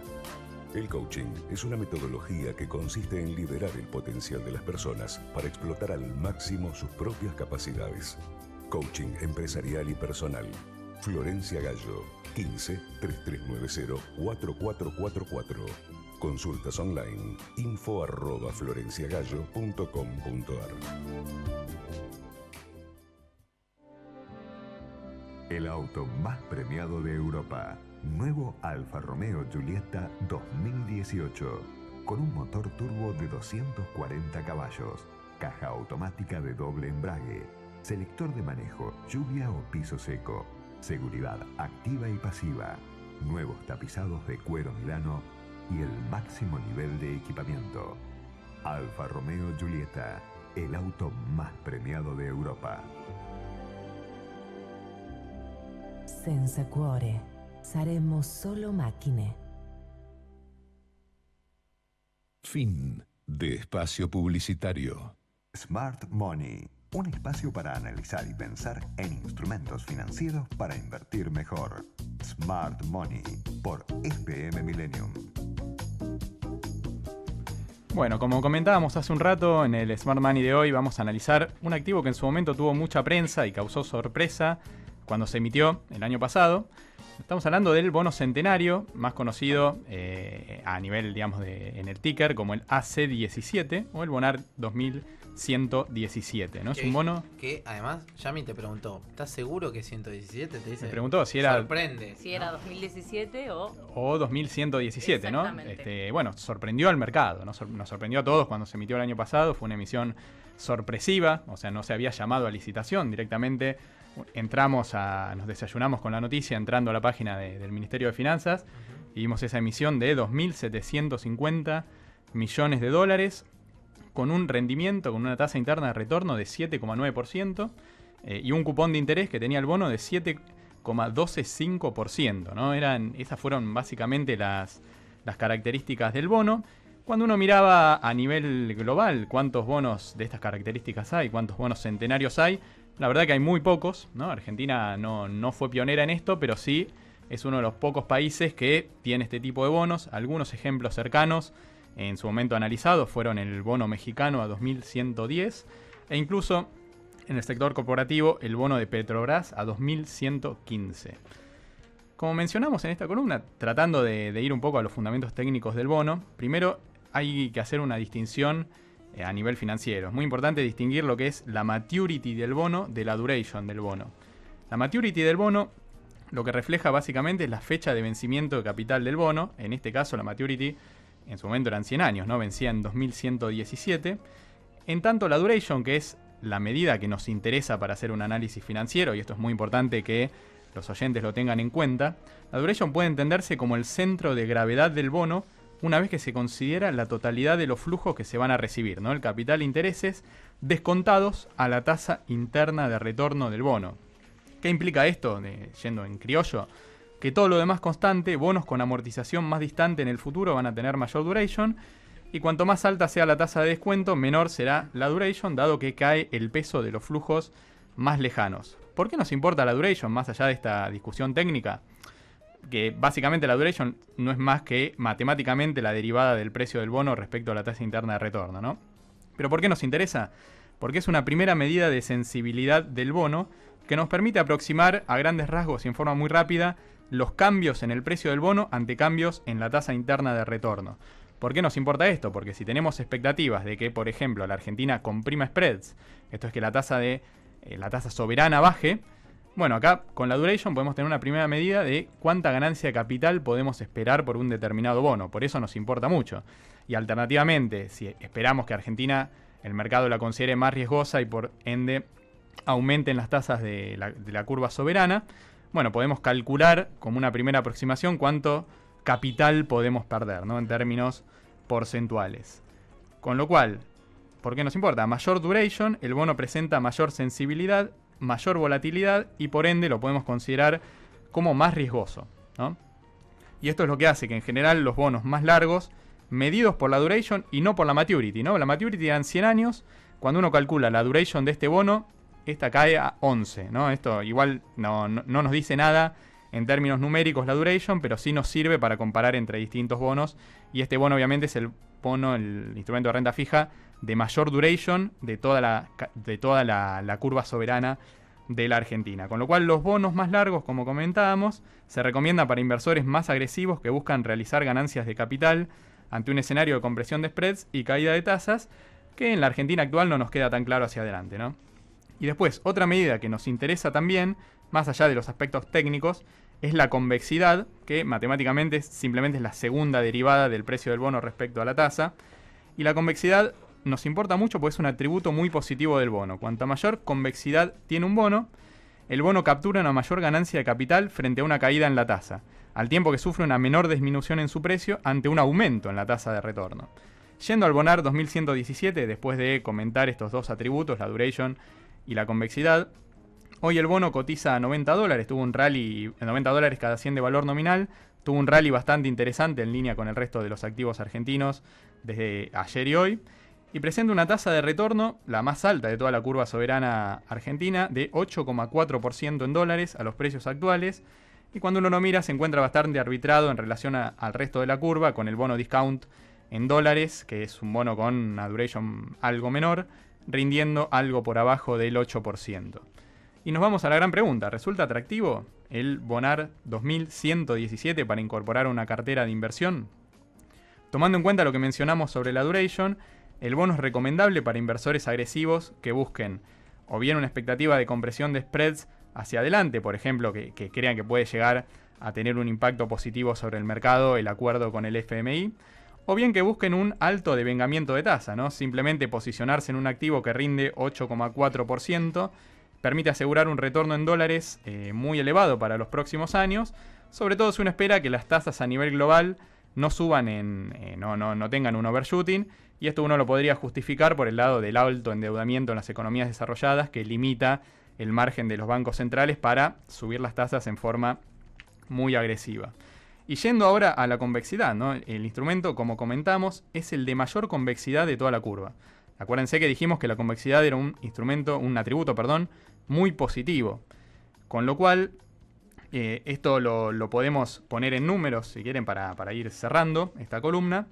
El coaching es una metodología que consiste en liberar el potencial de las personas para explotar al máximo sus propias capacidades. Coaching empresarial y personal. Florencia Gallo, 15-3390-4444. Consultas online, info@florenciagallo.com.ar.
El auto más premiado de Europa. Nuevo Alfa Romeo Giulietta 2018. Con un motor turbo de 240 caballos. Caja automática de doble embrague. Selector de manejo, lluvia o piso seco. Seguridad activa y pasiva. Nuevos tapizados de cuero milano y el máximo nivel de equipamiento. Alfa Romeo Giulietta, el auto más premiado de Europa.
Senza cuore, saremo solo macchine.
Fin de espacio publicitario.
Smart Money, un espacio para analizar y pensar en instrumentos financieros para invertir mejor. Smart Money, por SPM Millennium.
Bueno, como comentábamos hace un rato, en el Smart Money de hoy vamos a analizar un activo que en su momento tuvo mucha prensa y causó sorpresa cuando se emitió el año pasado. Estamos hablando del bono centenario, más conocido a nivel, digamos, en el ticker como el AC17 o el Bonard 2117, ¿no? Es un bono
que además Yami te preguntó, ¿estás seguro que 117? Te dice.
Me preguntó si era
sorprende,
si era 2017
o 2117, ¿no? Bueno, sorprendió al mercado, nos sorprendió a todos cuando se emitió el año pasado. Fue una emisión sorpresiva, o sea, no se había llamado a licitación directamente. Nos desayunamos con la noticia entrando a la página del Ministerio de Finanzas y vimos esa emisión de 2.750 millones de dólares con un rendimiento, con una tasa interna de retorno de 7,9% y un cupón de interés que tenía el bono de 7,125%, ¿no? Esas fueron básicamente las características del bono. Cuando uno miraba a nivel global cuántos bonos de estas características hay, cuántos bonos centenarios hay, la verdad que hay muy pocos, ¿no? Argentina no fue pionera en esto, pero sí es uno de los pocos países que tiene este tipo de bonos. Algunos ejemplos cercanos en su momento analizados fueron el bono mexicano a 2110 e incluso en el sector corporativo el bono de Petrobras a 2115. Como mencionamos en esta columna, tratando de ir un poco a los fundamentos técnicos del bono, primero hay que hacer una distinción a nivel financiero. Es muy importante distinguir lo que es la maturity del bono de la duration del bono. La maturity del bono lo que refleja básicamente es la fecha de vencimiento de capital del bono. En este caso la maturity en su momento eran 100 años, ¿no? Vencía en 2117. En tanto la duration, que es la medida que nos interesa para hacer un análisis financiero, y esto es muy importante que los oyentes lo tengan en cuenta, la duration puede entenderse como el centro de gravedad del bono una vez que se considera la totalidad de los flujos que se van a recibir, ¿no? El capital e intereses descontados a la tasa interna de retorno del bono. ¿Qué implica esto? Yendo en criollo, que todo lo demás constante, bonos con amortización más distante en el futuro van a tener mayor duration, y cuanto más alta sea la tasa de descuento, menor será la duration, dado que cae el peso de los flujos más lejanos. ¿Por qué nos importa la duration más allá de esta discusión técnica? Que básicamente la duration no es más que matemáticamente la derivada del precio del bono respecto a la tasa interna de retorno, ¿no? ¿Pero por qué nos interesa? Porque es una primera medida de sensibilidad del bono que nos permite aproximar a grandes rasgos y en forma muy rápida los cambios en el precio del bono ante cambios en la tasa interna de retorno. ¿Por qué nos importa esto? Porque si tenemos expectativas de que, por ejemplo, la Argentina comprima spreads, esto es que la tasa soberana baje, bueno, acá con la duration podemos tener una primera medida de cuánta ganancia de capital podemos esperar por un determinado bono. Por eso nos importa mucho. Y alternativamente, si esperamos que Argentina, el mercado la considere más riesgosa y por ende aumenten las tasas de la curva soberana, bueno, podemos calcular como una primera aproximación cuánto capital podemos perder, ¿no? En términos porcentuales. Con lo cual, ¿por qué nos importa? A mayor duration, el bono presenta mayor sensibilidad, mayor volatilidad y por ende lo podemos considerar como más riesgoso, ¿no? Y esto es lo que hace que en general los bonos más largos, medidos por la duration y no por la maturity, ¿no? La maturity eran 100 años, cuando uno calcula la duration de este bono, esta cae a 11, ¿no? Esto igual no nos dice nada en términos numéricos la duration, pero sí nos sirve para comparar entre distintos bonos, y este bono obviamente es el instrumento de renta fija de mayor duration de toda la curva soberana de la Argentina. Con lo cual los bonos más largos, como comentábamos, se recomiendan para inversores más agresivos que buscan realizar ganancias de capital ante un escenario de compresión de spreads y caída de tasas que en la Argentina actual no nos queda tan claro hacia adelante, ¿no? Y después, otra medida que nos interesa también, más allá de los aspectos técnicos, es la convexidad, que matemáticamente simplemente es la segunda derivada del precio del bono respecto a la tasa. Y la convexidad nos importa mucho porque es un atributo muy positivo del bono. Cuanta mayor convexidad tiene un bono, el bono captura una mayor ganancia de capital frente a una caída en la tasa, al tiempo que sufre una menor disminución en su precio ante un aumento en la tasa de retorno. Yendo al Bonar 2117, después de comentar estos dos atributos, la duration y la convexidad, hoy el bono cotiza a $90, tuvo un rally, $90 cada 100 de valor nominal, tuvo un rally bastante interesante en línea con el resto de los activos argentinos desde ayer y hoy, y presenta una tasa de retorno, la más alta de toda la curva soberana argentina, de 8,4% en dólares a los precios actuales, y cuando uno lo mira se encuentra bastante arbitrado en relación al resto de la curva, con el bono discount en dólares, que es un bono con una duration algo menor, rindiendo algo por abajo del 8%. Y nos vamos a la gran pregunta, ¿resulta atractivo el Bonar 2117 para incorporar una cartera de inversión? Tomando en cuenta lo que mencionamos sobre la duration, el bono es recomendable para inversores agresivos que busquen o bien una expectativa de compresión de spreads hacia adelante, por ejemplo, que crean que puede llegar a tener un impacto positivo sobre el mercado el acuerdo con el FMI, o bien que busquen un alto devengamiento de tasa, ¿no? Simplemente posicionarse en un activo que rinde 8,4%, permite asegurar un retorno en dólares muy elevado para los próximos años, sobre todo si uno espera que las tasas a nivel global no suban no tengan un overshooting, y esto uno lo podría justificar por el lado del alto endeudamiento en las economías desarrolladas, que limita el margen de los bancos centrales para subir las tasas en forma muy agresiva. Y yendo ahora a la convexidad, ¿no? El instrumento, como comentamos, es el de mayor convexidad de toda la curva. Acuérdense que dijimos que la convexidad era un atributo, muy positivo. Con lo cual, esto lo podemos poner en números, si quieren, para ir cerrando esta columna.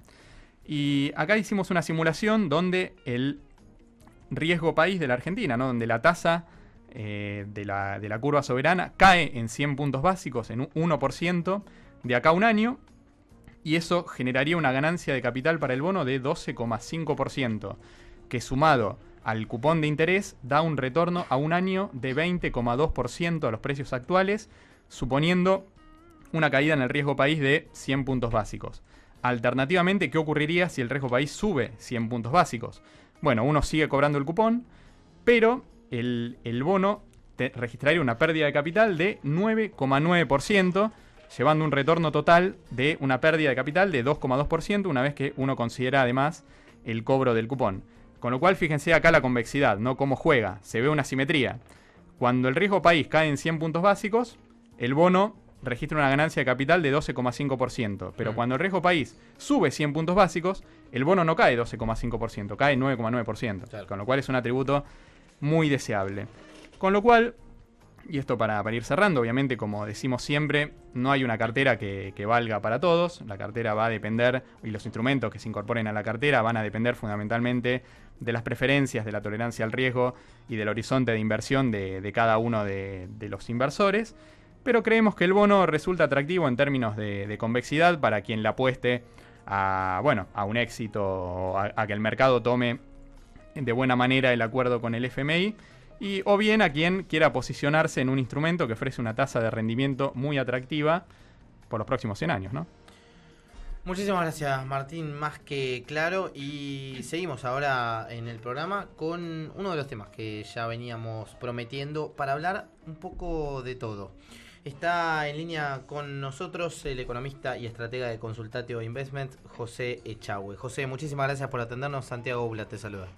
Y acá hicimos una simulación donde el riesgo país de la Argentina, ¿no? Donde la tasa de la curva soberana cae en 100 puntos básicos, en un 1%, de acá a un año, y eso generaría una ganancia de capital para el bono de 12,5%, que sumado al cupón de interés da un retorno a un año de 20,2% a los precios actuales, suponiendo una caída en el riesgo país de 100 puntos básicos. Alternativamente, ¿qué ocurriría si el riesgo país sube 100 puntos básicos? Bueno, uno sigue cobrando el cupón, pero el bono registraría una pérdida de capital de 9,9%, llevando un retorno total de una pérdida de capital de 2,2% una vez que uno considera además el cobro del cupón. Con lo cual, fíjense acá la convexidad, ¿no? Cómo juega, se ve una simetría. Cuando el riesgo país cae en 100 puntos básicos, el bono registra una ganancia de capital de 12,5%. Pero cuando el riesgo país sube 100 puntos básicos, el bono no cae 12,5%, cae 9,9%. Claro. Con lo cual es un atributo muy deseable. Con lo cual, y esto para ir cerrando, obviamente, como decimos siempre, no hay una cartera que valga para todos. La cartera va a depender, y los instrumentos que se incorporen a la cartera van a depender fundamentalmente de las preferencias, de la tolerancia al riesgo y del horizonte de inversión de cada uno de los inversores. Pero creemos que el bono resulta atractivo en términos de convexidad para quien le apueste a un éxito, a que el mercado tome de buena manera el acuerdo con el FMI, o bien a quien quiera posicionarse en un instrumento que ofrece una tasa de rendimiento muy atractiva por los próximos 100 años, ¿no?
Muchísimas gracias, Martín, más que claro. Y seguimos ahora en el programa con uno de los temas que ya veníamos prometiendo para hablar un poco de todo. Está en línea con nosotros el economista y estratega de Consultatio Investment, José Echagüe. José, muchísimas gracias por atendernos. Santiago Bula te saluda.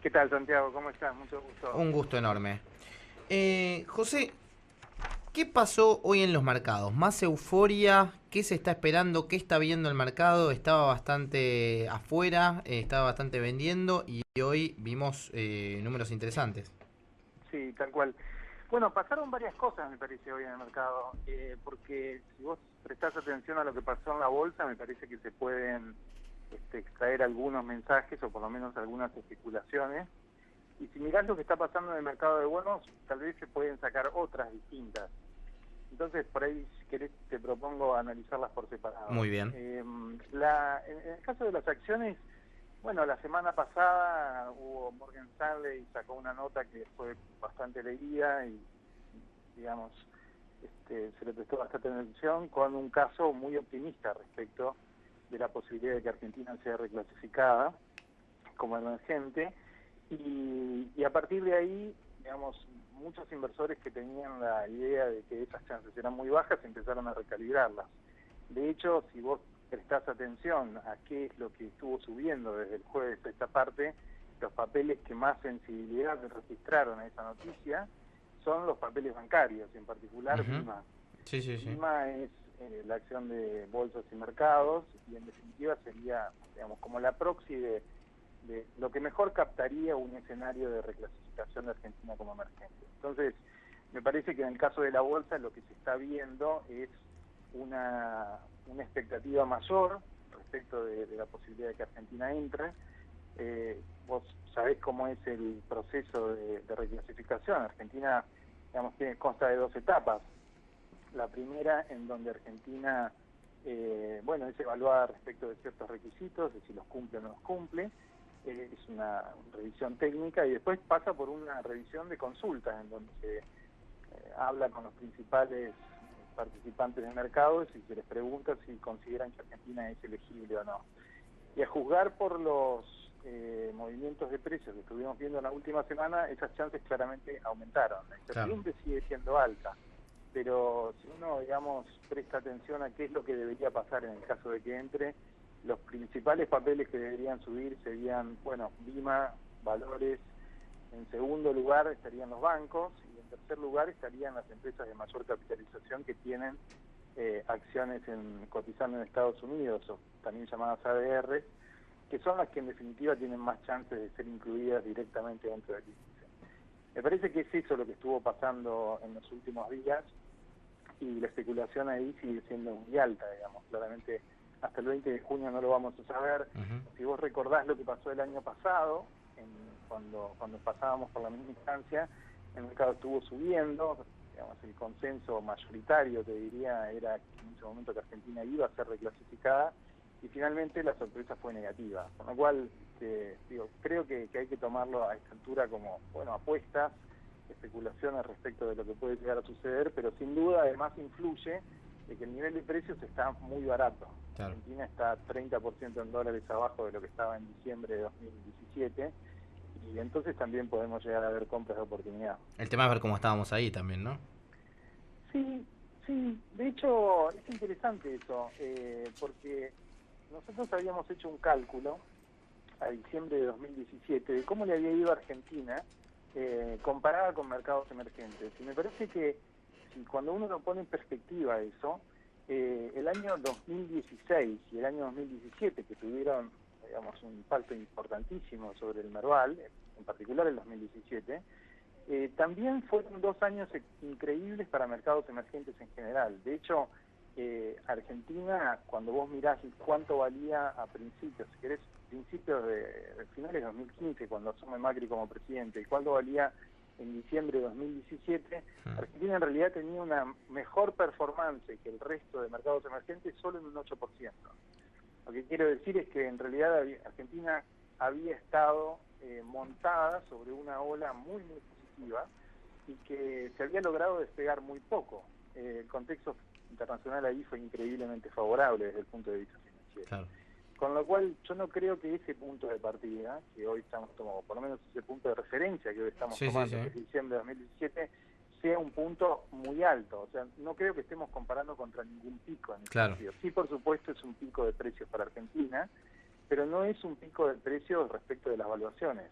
¿Qué tal, Santiago? ¿Cómo estás? Mucho gusto.
Un gusto enorme. José, ¿qué pasó hoy en los mercados? ¿Más euforia? ¿Qué se está esperando? ¿Qué está viendo el mercado? Estaba bastante afuera, estaba bastante vendiendo y hoy vimos números interesantes.
Sí, tal cual. Bueno, pasaron varias cosas, me parece, hoy en el mercado, porque si vos prestás atención a lo que pasó en la bolsa, me parece que se pueden extraer algunos mensajes o por lo menos algunas especulaciones. Y si mirás lo que está pasando en el mercado de bonos, tal vez se pueden sacar otras distintas. Entonces, por ahí, si querés, te propongo analizarlas por separado.
Muy bien.
En el caso de las acciones, bueno, la semana pasada Morgan Stanley sacó una nota que fue bastante leída y, digamos, se le prestó bastante atención con un caso muy optimista respecto de la posibilidad de que Argentina sea reclasificada como emergente. Y a partir de ahí, digamos, muchos inversores que tenían la idea de que esas chances eran muy bajas empezaron a recalibrarlas. De hecho, si vos prestás atención a qué es lo que estuvo subiendo desde el jueves a esta parte, los papeles que más sensibilidad registraron a esa noticia son los papeles bancarios, en particular BIMA. BIMA es la acción de bolsas y mercados, y en definitiva sería, digamos, como la proxy de lo que mejor captaría un escenario de reclasificación de Argentina como emergente. Entonces, me parece que en el caso de la bolsa lo que se está viendo es una expectativa mayor respecto de la posibilidad de que Argentina entre. Vos sabés cómo es el proceso de reclasificación. Argentina, digamos, consta de 2 etapas. La primera, en donde Argentina, es evaluada respecto de ciertos requisitos, de si los cumple o no los cumple. Es una revisión técnica, y después pasa por una revisión de consultas, en donde se habla con los principales participantes del mercado y se les pregunta si consideran que Argentina es elegible o no. Y a juzgar por los movimientos de precios que estuvimos viendo en la última semana, esas chances claramente aumentaron. La incertidumbre sigue siendo alta, pero si uno, digamos, presta atención a qué es lo que debería pasar en el caso de que entre, los principales papeles que deberían subir serían, BIMA, valores. En segundo lugar estarían los bancos, y en tercer lugar estarían las empresas de mayor capitalización que tienen acciones cotizando en Estados Unidos, o también llamadas ADR, que son las que en definitiva tienen más chances de ser incluidas directamente dentro del índice. Me parece que es eso lo que estuvo pasando en los últimos días, y la especulación ahí sigue siendo muy alta, digamos. Claramente hasta el 20 de junio no lo vamos a saber. Si vos recordás lo que pasó el año pasado, cuando pasábamos por la misma instancia, el mercado estuvo subiendo, digamos, el consenso mayoritario, te diría, era en ese momento que Argentina iba a ser reclasificada, y finalmente la sorpresa fue negativa. Con lo cual, creo que hay que tomarlo a esta altura como, apuestas, especulaciones respecto de lo que puede llegar a suceder, pero sin duda además influye de que el nivel de precios está muy barato. Claro. Argentina está 30% en dólares abajo de lo que estaba en diciembre de 2017, y entonces también podemos llegar a ver compras de oportunidad.
El tema es ver cómo estábamos ahí también, ¿no?
Sí, de hecho es interesante eso, porque nosotros habíamos hecho un cálculo a diciembre de 2017 de cómo le había ido a Argentina comparada con mercados emergentes, y me parece que cuando uno lo pone en perspectiva eso, el año 2016 y el año 2017, que tuvieron, digamos, un impacto importantísimo sobre el Merval, en particular el 2017, también fueron 2 años increíbles para mercados emergentes en general. De hecho, Argentina, cuando vos mirás cuánto valía a principios, si querés, principios de finales de 2015, cuando asume Macri como presidente, y cuánto valía en diciembre de 2017, Argentina en realidad tenía una mejor performance que el resto de mercados emergentes solo en un 8%. Lo que quiero decir es que en realidad Argentina había estado montada sobre una ola muy positiva, y que se había logrado despegar muy poco. El contexto internacional ahí fue increíblemente favorable desde el punto de vista financiero. Claro. Con lo cual yo no creo que ese punto de partida, que hoy estamos tomando, por lo menos ese punto de referencia que hoy estamos tomando, que es diciembre de 2017, sea un punto muy alto. O sea, no creo que estemos comparando contra ningún pico en ese sentido. Sí, por supuesto, es un pico de precios para Argentina, pero no es un pico de precios respecto de las valuaciones.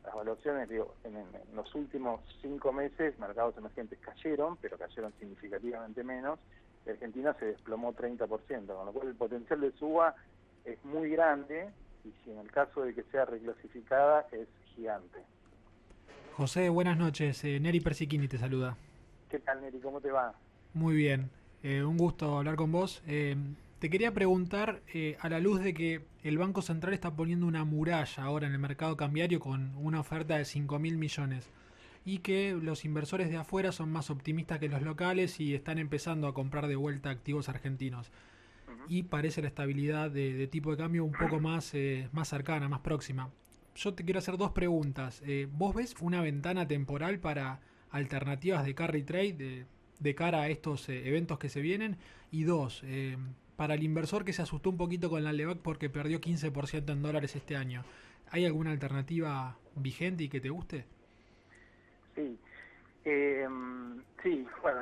Las valuaciones, en los últimos 5 meses, mercados emergentes cayeron, pero cayeron significativamente menos, y Argentina se desplomó 30%, con lo cual el potencial de suba es muy grande, y si en el caso de que sea reclasificada, es gigante.
José, buenas noches. Neri Persichini te saluda.
¿Qué tal, Neri? ¿Cómo te va?
Muy bien. Un gusto hablar con vos. Te quería preguntar, a la luz de que el Banco Central está poniendo una muralla ahora en el mercado cambiario con una oferta de 5.000 millones, y que los inversores de afuera son más optimistas que los locales y están empezando a comprar de vuelta activos argentinos, y parece la estabilidad de tipo de cambio un poco más cercana, más próxima. Yo te quiero hacer 2 preguntas. ¿Vos ves una ventana temporal para alternativas de carry trade de cara a estos eventos que se vienen? Y 2, para el inversor que se asustó un poquito con la LEVAC porque perdió 15% en dólares este año, ¿hay alguna alternativa vigente y que te guste?
Sí. Bueno,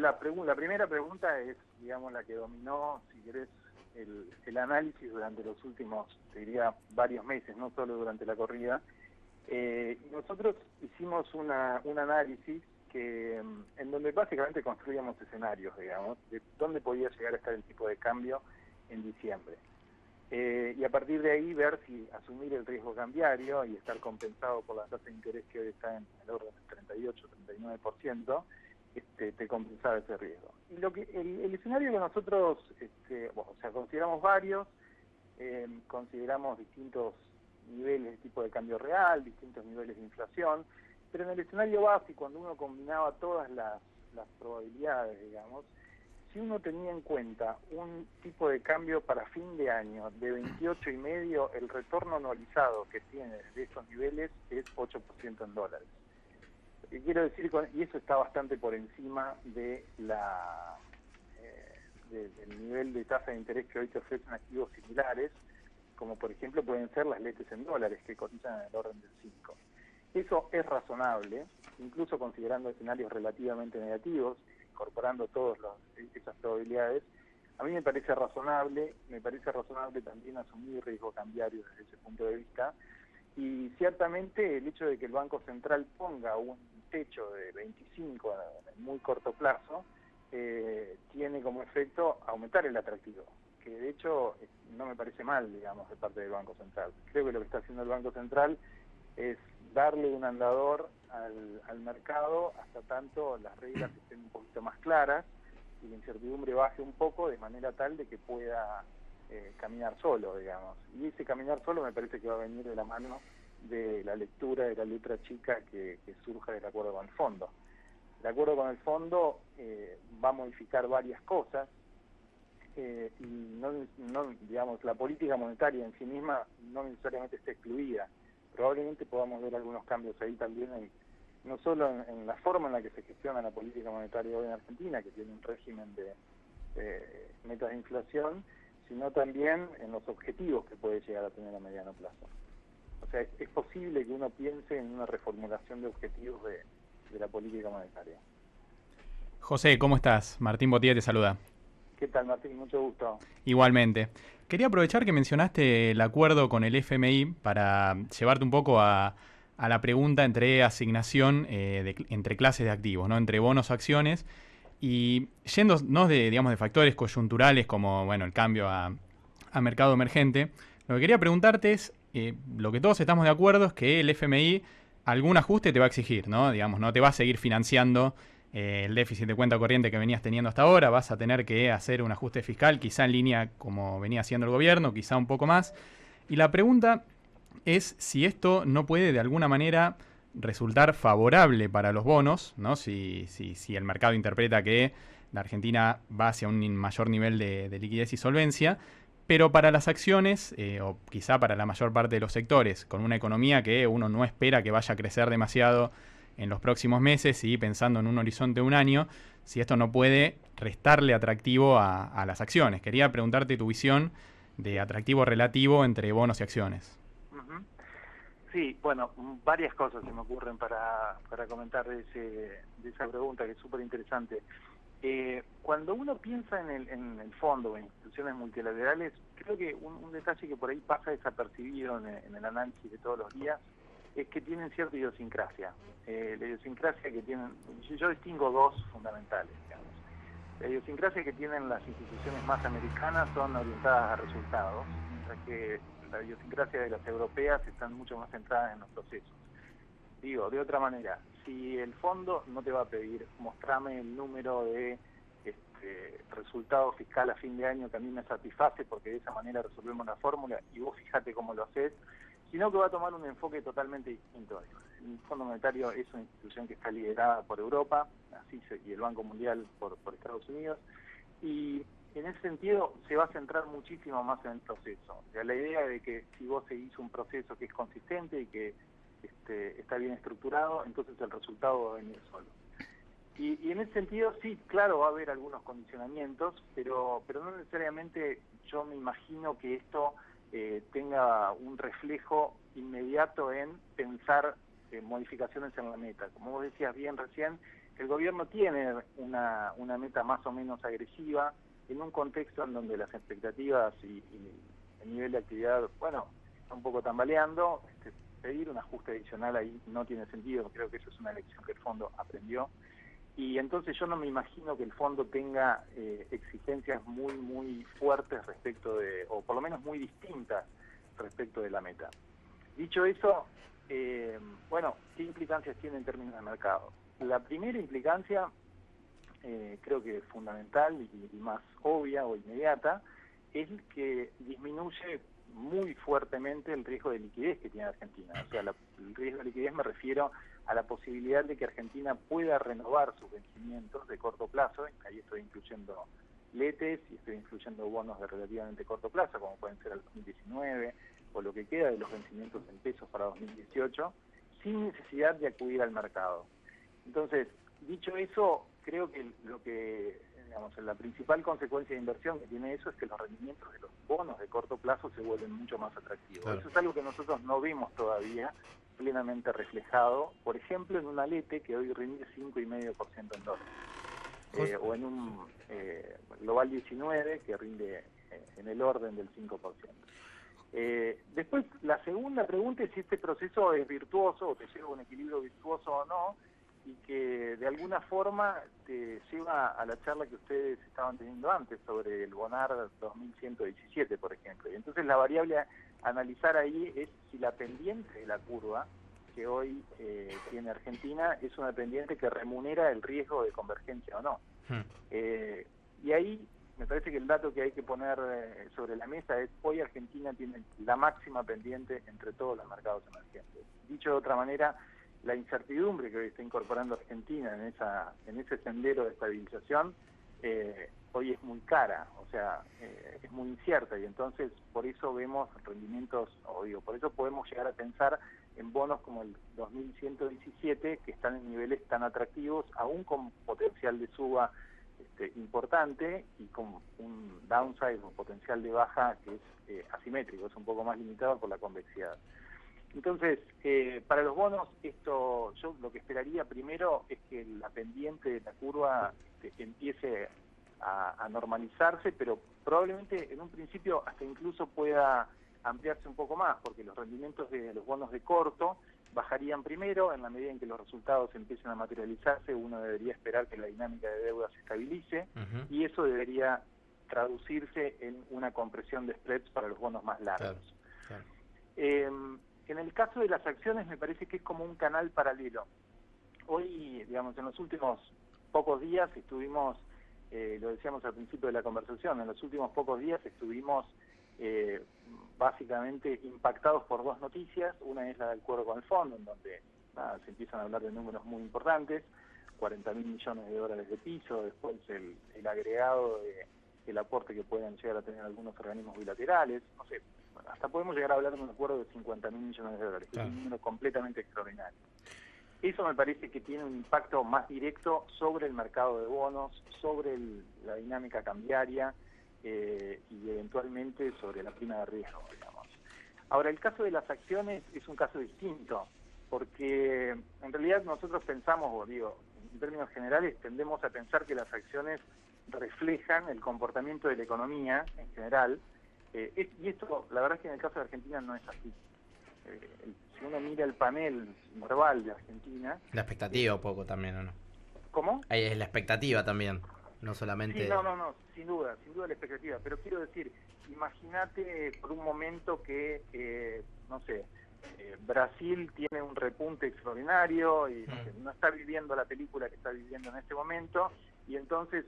la primera pregunta es, digamos, la que dominó, si querés, el análisis durante los últimos, te diría, varios meses, no solo durante la corrida. Nosotros hicimos un análisis en donde básicamente construíamos escenarios, digamos, de dónde podía llegar a estar el tipo de cambio en diciembre. Y a partir de ahí ver si asumir el riesgo cambiario y estar compensado por la tasa de interés que hoy está en el orden del 38-39%, te compensaba ese riesgo. Y el escenario que nosotros consideramos varios, consideramos distintos niveles de tipo de cambio real, distintos niveles de inflación, pero en el escenario básico, cuando uno combinaba todas las probabilidades, digamos, si uno tenía en cuenta un tipo de cambio para fin de año de 28,5, el retorno anualizado que tiene de esos niveles es 8% en dólares. ¿Qué quiero decir y eso está bastante por encima de del nivel de tasa de interés que hoy te ofrecen activos similares, como por ejemplo pueden ser las letes en dólares que cotizan en el orden del 5. Eso es razonable, incluso considerando escenarios relativamente negativos, incorporando todas esas probabilidades. A mí me parece razonable también asumir riesgo cambiario desde ese punto de vista, y ciertamente el hecho de que el Banco Central ponga un techo de 25 en muy corto plazo tiene como efecto aumentar el atractivo, que de hecho no me parece mal, digamos, de parte del Banco Central. Creo que lo que está haciendo el Banco Central es darle un andador al mercado hasta tanto las reglas estén un poquito más claras y la incertidumbre baje un poco, de manera tal de que pueda caminar solo, digamos. Y ese caminar solo me parece que va a venir de la mano de la lectura de la letra chica que surja del acuerdo con el fondo. El acuerdo con el fondo va a modificar varias cosas y no, digamos, la política monetaria en sí misma no necesariamente está excluida. Probablemente podamos ver algunos cambios ahí también, no solo en la forma en la que se gestiona la política monetaria hoy en Argentina, que tiene un régimen de metas de inflación, sino también en los objetivos que puede llegar a tener a mediano plazo. O sea, es posible que uno piense en una reformulación de objetivos de la política monetaria.
José, ¿cómo estás? Martín Botía te saluda.
¿Qué tal, Martín? Mucho gusto.
Igualmente. Quería aprovechar que mencionaste el acuerdo con el FMI para llevarte un poco a la pregunta entre asignación entre clases de activos, ¿no? Entre bonos o acciones, y yéndonos de factores coyunturales como bueno el cambio a mercado emergente. Lo que quería preguntarte es, lo que todos estamos de acuerdo es que el FMI algún ajuste te va a exigir, ¿no? Digamos, no te va a seguir financiando el déficit de cuenta corriente que venías teniendo hasta ahora, vas a tener que hacer un ajuste fiscal, quizá en línea como venía haciendo el gobierno, quizá un poco más. Y la pregunta es si esto no puede de alguna manera resultar favorable para los bonos, ¿no? Si el mercado interpreta que la Argentina va hacia un mayor nivel de liquidez y solvencia, pero para las acciones, o quizá para la mayor parte de los sectores, con una economía que uno no espera que vaya a crecer demasiado en los próximos meses y pensando en un horizonte de un año, si esto no puede restarle atractivo a las acciones. Quería preguntarte tu visión de atractivo relativo entre bonos y acciones.
Sí, bueno, varias cosas se me ocurren para comentar de esa pregunta, que es súper interesante. Cuando uno piensa en el fondo, en instituciones multilaterales, creo que un detalle que por ahí pasa desapercibido en el análisis de todos los días es que tienen cierta idiosincrasia. La idiosincrasia que tienen, yo distingo dos fundamentales, digamos. La idiosincrasia que tienen las instituciones más americanas son orientadas a resultados, mientras que la idiosincrasia de las europeas están mucho más centradas en los procesos. Digo, de otra manera, si el fondo no te va a pedir mostrame el número de resultado fiscal a fin de año que a mí me satisface porque de esa manera resolvemos la fórmula y vos fíjate cómo lo haces, sino que va a tomar un enfoque totalmente distinto. El Fondo Monetario es una institución que está liderada por Europa, y el Banco Mundial por Estados Unidos, y en ese sentido se va a centrar muchísimo más en el proceso. O sea, la idea de que si vos seguís un proceso que es consistente y que está bien estructurado, entonces el resultado va a venir solo. Y en ese sentido, sí, claro, va a haber algunos condicionamientos, pero no necesariamente yo me imagino que esto tenga un reflejo inmediato en pensar modificaciones en la meta. Como vos decías bien recién, el gobierno tiene una meta más o menos agresiva en un contexto en donde las expectativas y el nivel de actividad, bueno, está un poco tambaleando. Pedir un ajuste adicional ahí no tiene sentido, creo que eso es una lección que el fondo aprendió. Y entonces yo no me imagino que el fondo tenga exigencias muy fuertes respecto de, o por lo menos muy distintas respecto de la meta. Dicho eso, bueno, ¿qué implicancias tiene en términos de mercado? La primera implicancia, creo que fundamental y más obvia o inmediata, es que disminuye muy fuertemente el riesgo de liquidez que tiene Argentina. O sea, el riesgo de liquidez me refiero a la posibilidad de que Argentina pueda renovar sus vencimientos de corto plazo. Ahí estoy incluyendo letes y estoy incluyendo bonos de relativamente corto plazo, como pueden ser el 2019 o lo que queda de los vencimientos en pesos para 2018, sin necesidad de acudir al mercado. Entonces, dicho eso, creo que la principal consecuencia de inversión que tiene eso es que los rendimientos de los bonos de corto plazo se vuelven mucho más atractivos. Claro. Eso es algo que nosotros no vemos todavía plenamente reflejado, por ejemplo, en un alete que hoy rinde 5,5% en dólares, o en un Global 19 que rinde en el orden del 5%. Después, la segunda pregunta es si este proceso es virtuoso o te lleva a un equilibrio virtuoso o no, y que de alguna forma te lleva a la charla que ustedes estaban teniendo antes sobre el BONAR 2117, por ejemplo. Y entonces la variable a analizar ahí es si la pendiente de la curva que hoy tiene Argentina es una pendiente que remunera el riesgo de convergencia o no. Y ahí me parece que el dato que hay que poner sobre la mesa es: hoy Argentina tiene la máxima pendiente entre todos los mercados emergentes. Dicho de otra manera, la incertidumbre que hoy está incorporando Argentina en ese sendero de estabilización hoy es muy cara, o sea, es muy incierta, y entonces por eso vemos rendimientos, por eso podemos llegar a pensar en bonos como el 2117 que están en niveles tan atractivos, aún con potencial de suba importante y con un downside o potencial de baja que es asimétrico, es un poco más limitado por la convexidad. Entonces, para los bonos, yo lo que esperaría primero es que la pendiente de la curva empiece a normalizarse, pero probablemente en un principio hasta incluso pueda ampliarse un poco más, porque los rendimientos de los bonos de corto bajarían primero. En la medida en que los resultados empiecen a materializarse, uno debería esperar que la dinámica de deuda se estabilice, y eso debería traducirse en una compresión de spreads para los bonos más largos. Claro. En el caso de las acciones me parece que es como un canal paralelo. Hoy, digamos, en los últimos pocos días estuvimos, lo decíamos al principio de la conversación, en los últimos pocos días estuvimos básicamente impactados por dos noticias. Una es la del acuerdo con el fondo, en donde se empiezan a hablar de números muy importantes, 40.000 millones de dólares de piso, después el agregado del aporte que puedan llegar a tener algunos organismos bilaterales, no sé, hasta podemos llegar a hablar de un acuerdo de 50.000 millones de dólares, que es un número completamente extraordinario. Eso me parece que tiene un impacto más directo sobre el mercado de bonos, sobre la dinámica cambiaria y eventualmente sobre la prima de riesgo, digamos. Ahora, el caso de las acciones es un caso distinto, porque en realidad nosotros pensamos, en términos generales, tendemos a pensar que las acciones reflejan el comportamiento de la economía en general, y esto, la verdad es que en el caso de Argentina no es así. Si uno mira el panel Merval de Argentina...
La expectativa un poco también, ¿o no?
¿Cómo?
Ahí es la expectativa también, no solamente...
Sí, no, sin duda la expectativa, pero quiero decir, imagínate por un momento que, no sé, Brasil tiene un repunte extraordinario y no está viviendo la película que está viviendo en este momento, y entonces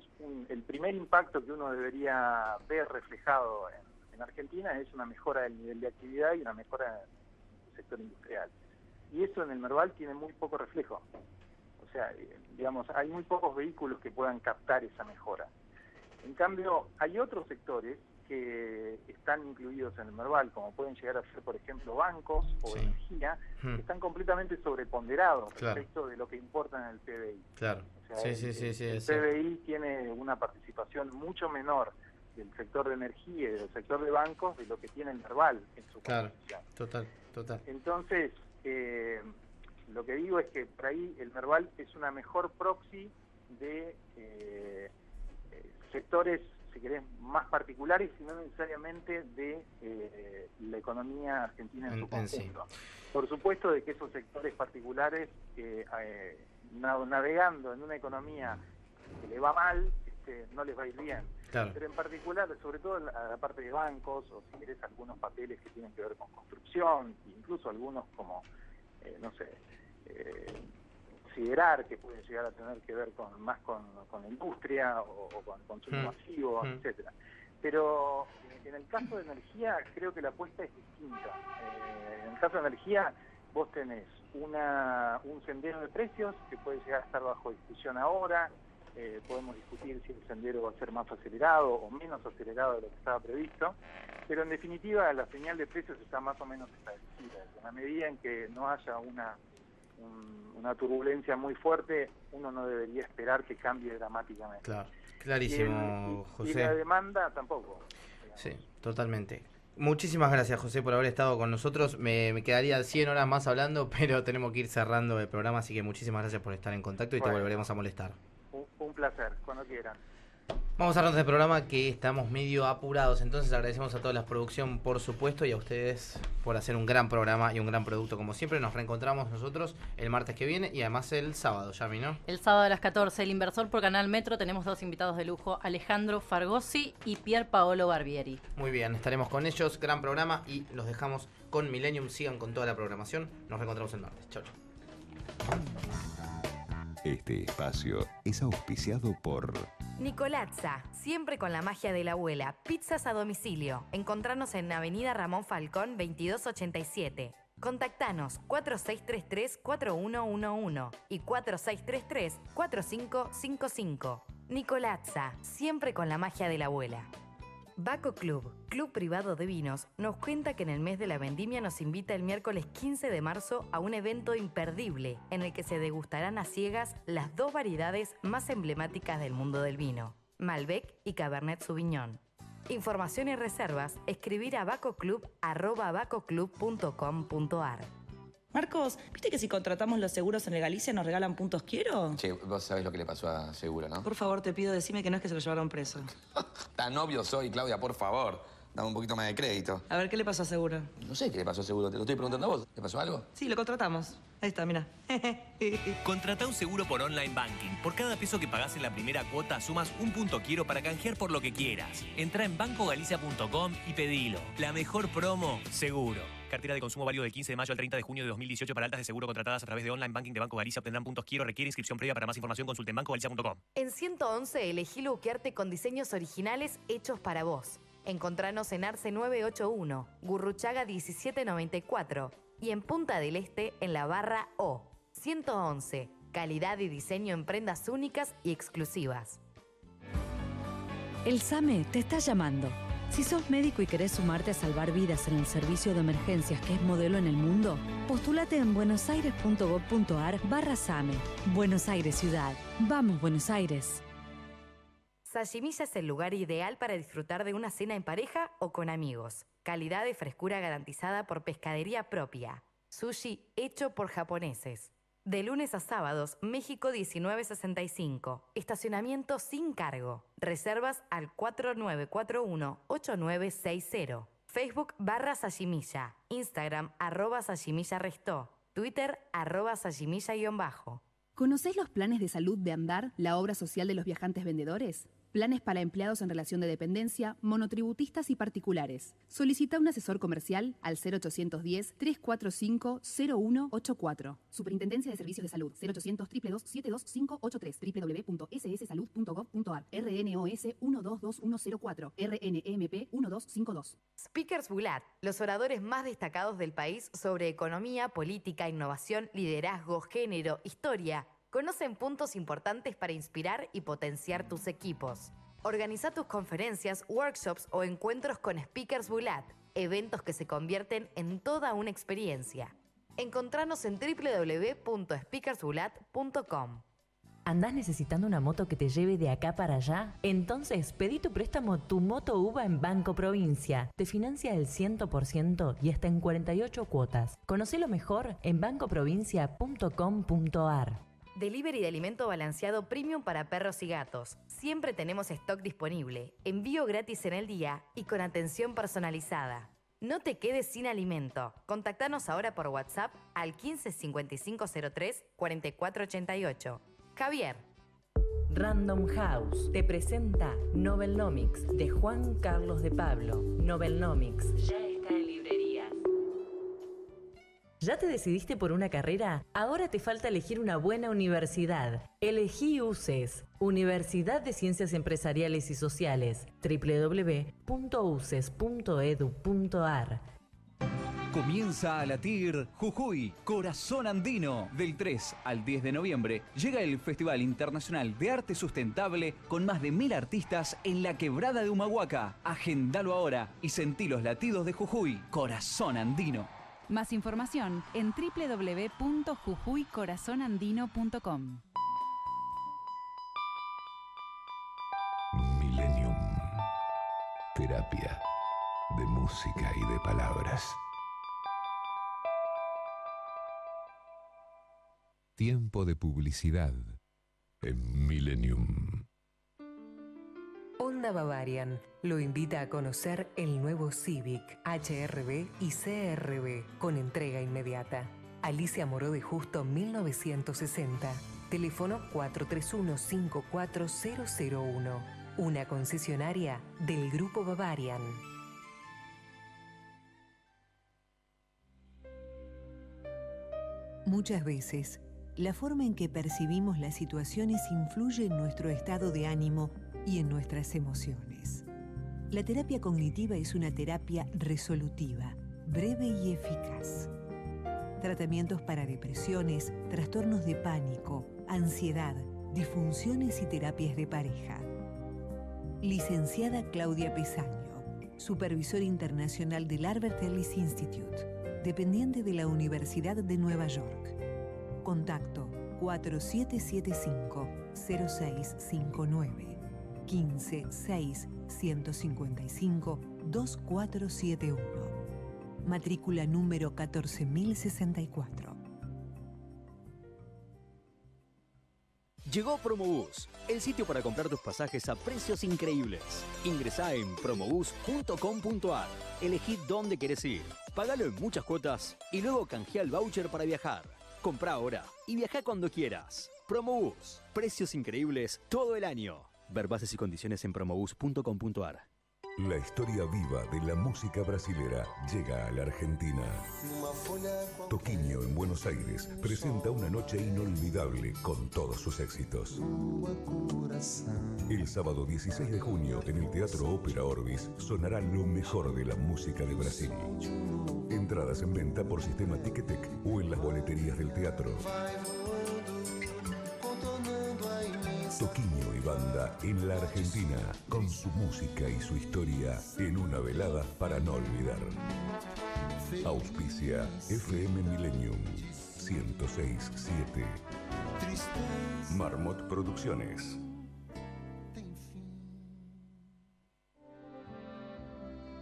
el primer impacto que uno debería ver reflejado en Argentina es una mejora del nivel de actividad y una mejora del sector industrial. Y eso en el Merval tiene muy poco reflejo. O sea, digamos, hay muy pocos vehículos que puedan captar esa mejora. En cambio, hay otros sectores que están incluidos en el Merval, como pueden llegar a ser, por ejemplo, bancos o energía, que están completamente sobreponderados respecto de lo que importa en el PBI.
Claro.
O sea, el PBI tiene una participación mucho menor del sector de energía y del sector de bancos de lo que tiene el Merval en su composición.
Total.
Entonces, lo que digo es que por ahí el Merval es una mejor proxy de sectores si querés, más particulares y no necesariamente de la economía argentina en su conjunto. Sí. Por supuesto de que esos sectores particulares, navegando en una economía que le va mal, no les va a ir bien. Claro. Pero en particular, sobre todo a la parte de bancos, o si querés algunos papeles que tienen que ver con construcción, incluso algunos como, Siderar, que puede llegar a tener que ver más con industria o con consumo masivo, etcétera. Pero en el caso de energía creo que la apuesta es distinta. En el caso de energía vos tenés un sendero de precios que puede llegar a estar bajo discusión ahora. Podemos discutir si el sendero va a ser más acelerado o menos acelerado de lo que estaba previsto, pero en definitiva la señal de precios está más o menos establecida. En la medida en que no haya una turbulencia muy fuerte, uno no debería esperar que cambie dramáticamente.
Claro, clarísimo, José.
Y la demanda tampoco. Digamos.
Sí, totalmente. Muchísimas gracias, José, por haber estado con nosotros. Me quedaría 100 horas más hablando, pero tenemos que ir cerrando el programa, así que muchísimas gracias por estar en contacto y te volveremos a molestar.
Un placer, cuando quieran.
Vamos a cerrar este programa que estamos medio apurados, entonces agradecemos a toda la producción, por supuesto, y a ustedes por hacer un gran programa y un gran producto como siempre. Nos reencontramos nosotros el martes que viene y además el sábado, Yami, ¿no?
El sábado a las 14, El Inversor por Canal Metro. Tenemos 2 invitados de lujo, Alejandro Fargosi y Pier Paolo Barbieri.
Muy bien, estaremos con ellos, gran programa, y los dejamos con Millennium. Sigan con toda la programación, nos reencontramos el martes. Chau, chau.
Este espacio es auspiciado por
Nicolazza, siempre con la magia de la abuela. Pizzas a domicilio. Encontrarnos en Avenida Ramón Falcón 2287. Contactanos 4633-4111 y 4633-4555. Nicolazza, siempre con la magia de la abuela. Baco Club, club privado de vinos, nos cuenta que en el mes de la vendimia nos invita el miércoles 15 de marzo a un evento imperdible en el que se degustarán a ciegas las 2 variedades más emblemáticas del mundo del vino, Malbec y Cabernet Sauvignon. Información y reservas, escribir a bacoclub@bacoclub.com.ar.
Marcos, ¿viste que si contratamos los seguros en Galicia nos regalan puntos quiero?
Che, vos sabés lo que le pasó a Seguro, ¿no?
Por favor, te pido, decime que no es que se lo llevaron preso.
Tan obvio soy, Claudia, por favor. Dame un poquito más de crédito.
A ver, ¿qué le pasó a Seguro?
No sé qué le pasó a Seguro, te lo estoy preguntando a vos. ¿Le pasó algo?
Sí, lo contratamos. Ahí está, mira.
Contratá un seguro por online banking. Por cada peso que pagás en la primera cuota, sumas un punto quiero para canjear por lo que quieras. Entrá en bancogalicia.com y pedilo. La mejor promo, seguro. Cartera de consumo válido del 15 de mayo al 30 de junio de 2018 para altas de seguro contratadas a través de online banking de Banco Galicia. Obtendrán puntos quiero. Requiere inscripción previa. Para más información consulten bancogalicia.com.
En 111 elegí luquearte con diseños originales hechos para vos. Encontranos en Arce 981, Gurruchaga 1794 y en Punta del Este en la barra O. 111, calidad y diseño en prendas únicas y exclusivas.
El SAME te está llamando. Si sos médico y querés sumarte a salvar vidas en el servicio de emergencias que es modelo en el mundo, postulate en buenosaires.gov.ar/SAME. Buenos Aires Ciudad. Vamos, Buenos Aires.
Sashimilla es el lugar ideal para disfrutar de una cena en pareja o con amigos. Calidad y frescura garantizada por pescadería propia. Sushi hecho por japoneses. De lunes a sábados, México 1965. Estacionamiento sin cargo. Reservas al 4941-8960. Facebook /Sashimilla. Instagram @SashimillaRestó. Twitter @Sashimilla_.
¿Conocés los planes de salud de Andar, la obra social de los viajantes vendedores? Planes para empleados en relación de dependencia, monotributistas y particulares. Solicita un asesor comercial al 0810-345-0184. Superintendencia de Servicios de Salud, 0800-222-72583, www.sssalud.gov.ar, RNOS 122104, RNMP 1252.
Speakers Bulat, los oradores más destacados del país sobre economía, política, innovación, liderazgo, género, historia. Conocen puntos importantes para inspirar y potenciar tus equipos. Organiza tus conferencias, workshops o encuentros con Speakers Bulat, eventos que se convierten en toda una experiencia. Encontranos en www.speakersbulat.com.
¿Andás necesitando una moto que te lleve de acá para allá? Entonces pedí tu préstamo Tu Moto UBA en Banco Provincia. Te financia el 100% y hasta en 48 cuotas. Conocelo mejor en bancoprovincia.com.ar.
Delivery de alimento balanceado premium para perros y gatos. Siempre tenemos stock disponible, envío gratis en el día y con atención personalizada. No te quedes sin alimento. Contactanos ahora por WhatsApp al 15 5503 4488. Javier.
Random House te presenta Novelnomics de Juan Carlos de Pablo. Novelnomics ya está en librerías. ¿Ya te decidiste por una carrera? Ahora te falta elegir una buena universidad. Elegí UCES, Universidad de Ciencias Empresariales y Sociales, www.uces.edu.ar.
Comienza a latir Jujuy, Corazón Andino. Del 3 al 10 de noviembre llega el Festival Internacional de Arte Sustentable con más de 1000 artistas en la Quebrada de Humahuaca. Agendalo ahora y sentí los latidos de Jujuy, Corazón Andino.
Más información en www.jujuycorazonandino.com.
Millennium. Terapia de música y de palabras. Tiempo de publicidad en Millennium.
Honda Bavarian lo invita a conocer el nuevo Civic, HR-V y CR-V con entrega inmediata. Alicia Moró de Justo 1960. Teléfono 431-54001. Una concesionaria del Grupo Bavarian.
Muchas veces, la forma en que percibimos las situaciones influye en nuestro estado de ánimo y en nuestras emociones. La terapia cognitiva es una terapia resolutiva, breve y eficaz. Tratamientos para depresiones, trastornos de pánico, ansiedad, disfunciones y terapias de pareja. Licenciada Claudia Pesaño, supervisora internacional del Albert Ellis Institute, dependiente de la Universidad de Nueva York. Contacto 4775-0659 15 6 155 2471. Matrícula número 14064.
Llegó Promobús, el sitio para comprar tus pasajes a precios increíbles. Ingresá en promobús.com.ar. Elegí dónde querés ir, pagalo en muchas cuotas y luego canjea el voucher para viajar. Comprá ahora y viajá cuando quieras. Promobús, precios increíbles todo el año. Ver bases y condiciones en promobús.com.ar.
La historia viva de la música brasilera llega a la Argentina. Toquinho en Buenos Aires presenta una noche inolvidable con todos sus éxitos. El sábado 16 de junio en el Teatro Ópera Orbis sonará lo mejor de la música de Brasil. Entradas en venta por sistema Ticketek o en las boleterías del teatro. Toquinho y banda en la Argentina, con su música y su historia en una velada para no olvidar. Auspicia FM Millennium 106.7. Marmot Producciones.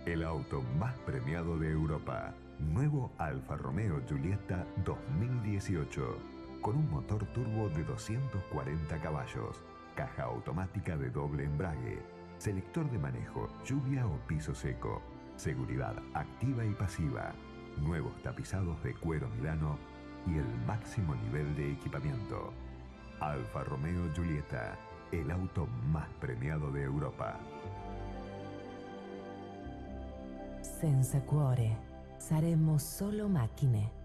El auto más premiado de Europa. Nuevo Alfa Romeo Giulietta 2018. Con un motor turbo de 240 caballos, caja automática de doble embrague, selector de manejo, lluvia o piso seco, seguridad activa y pasiva, nuevos tapizados de cuero Milano y el máximo nivel de equipamiento. Alfa Romeo Giulietta, el auto más premiado de Europa.
Senza cuore, saremo solo macchine.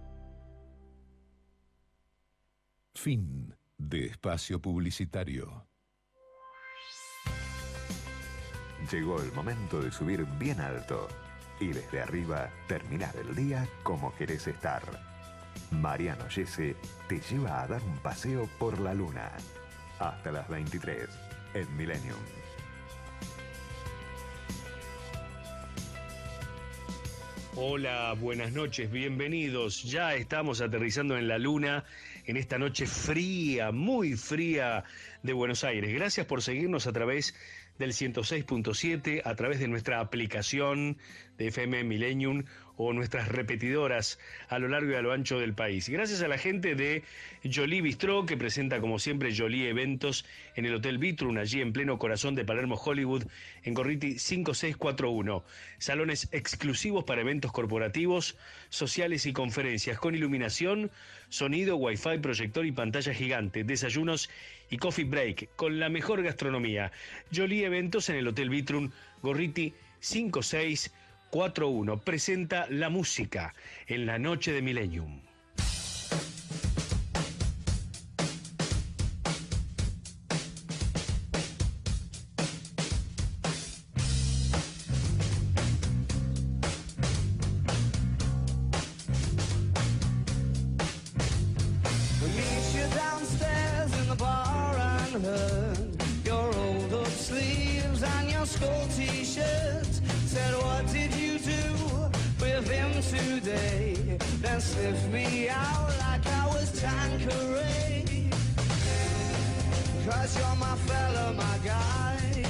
Fin de espacio publicitario.
Llegó el momento de subir bien alto y desde arriba terminar el día como querés estar. Mariano Yese te lleva a dar un paseo por la luna. Hasta las 23 en Millennium.
Hola, buenas noches, bienvenidos. Ya estamos aterrizando en la luna en esta noche fría, muy fría de Buenos Aires. Gracias por seguirnos a través del 106.7 a través de nuestra aplicación de FM Millennium o nuestras repetidoras a lo largo y a lo ancho del país. Gracias a la gente de Jolie Bistró, que presenta como siempre Jolie Eventos en el Hotel Vitrun, allí en pleno corazón de Palermo, Hollywood, en Gorriti 5641. Salones exclusivos para eventos corporativos, sociales y conferencias, con iluminación, sonido, wifi, proyector y pantalla gigante, desayunos y coffee break, con la mejor gastronomía. Jolie Eventos en el Hotel Vitrun, Gorriti 5641. Presenta la música en la noche de Millennium.
Sniff me out like I was Tanqueray, 'cause you're my fella, my guy.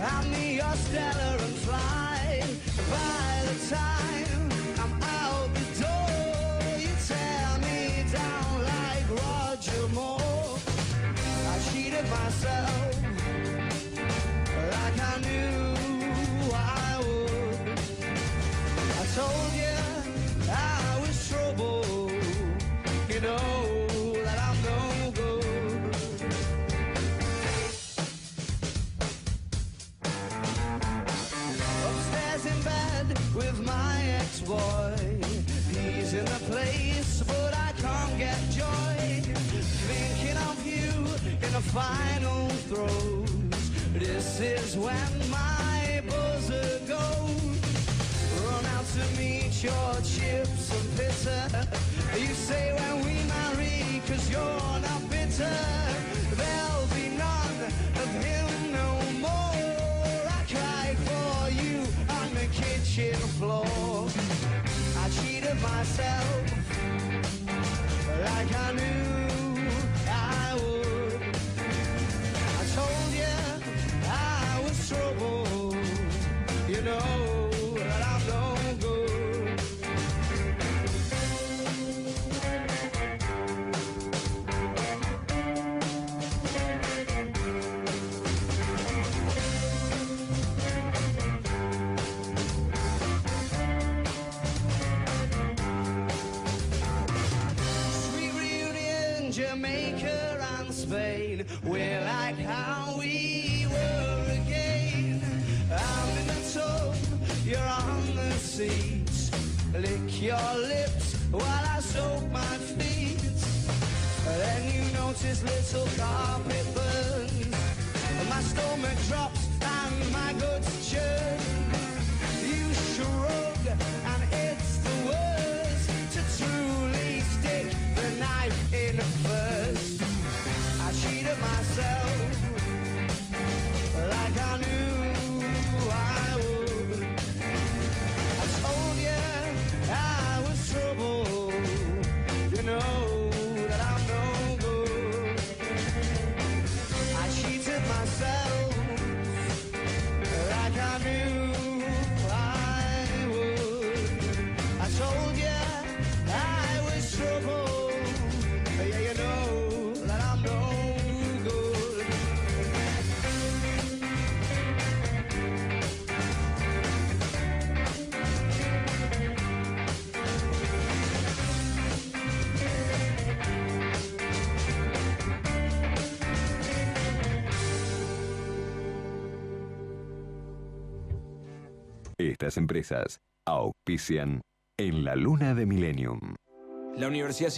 I'm your stellar and fly. By the time I'm out the door, you tear me down like Roger Moore. I cheated myself like I knew I would. I told you I was trouble, you know that I'm no good. Upstairs in bed with my ex-boy, he's in the place but I can't get joy. Thinking of you in the final throes, this is when my buzzer goes. Run out to meet your chips and bitter. You say when we marry, 'cause you're not bitter, there'll be none of him no more. I cried for you on the kitchen floor. I cheated myself like I knew I would. I told you I was trouble, you know. Jamaica and Spain, we're like how we were again. I'm in the tub, you're on the seats. Lick your lips while I soak my feet. Then you notice little carpet burns. My stomach drops and my guts churn. You shrug and it's the worst to truly stick the knife in first. I cheated myself like I knew I would. I told you I was trouble, you know that I'm no good. I cheated myself like I knew I would. I told you I was trouble, yeah, you know that I'm no good.
Estas empresas auspician En la Luna de Millennium.
La Universidad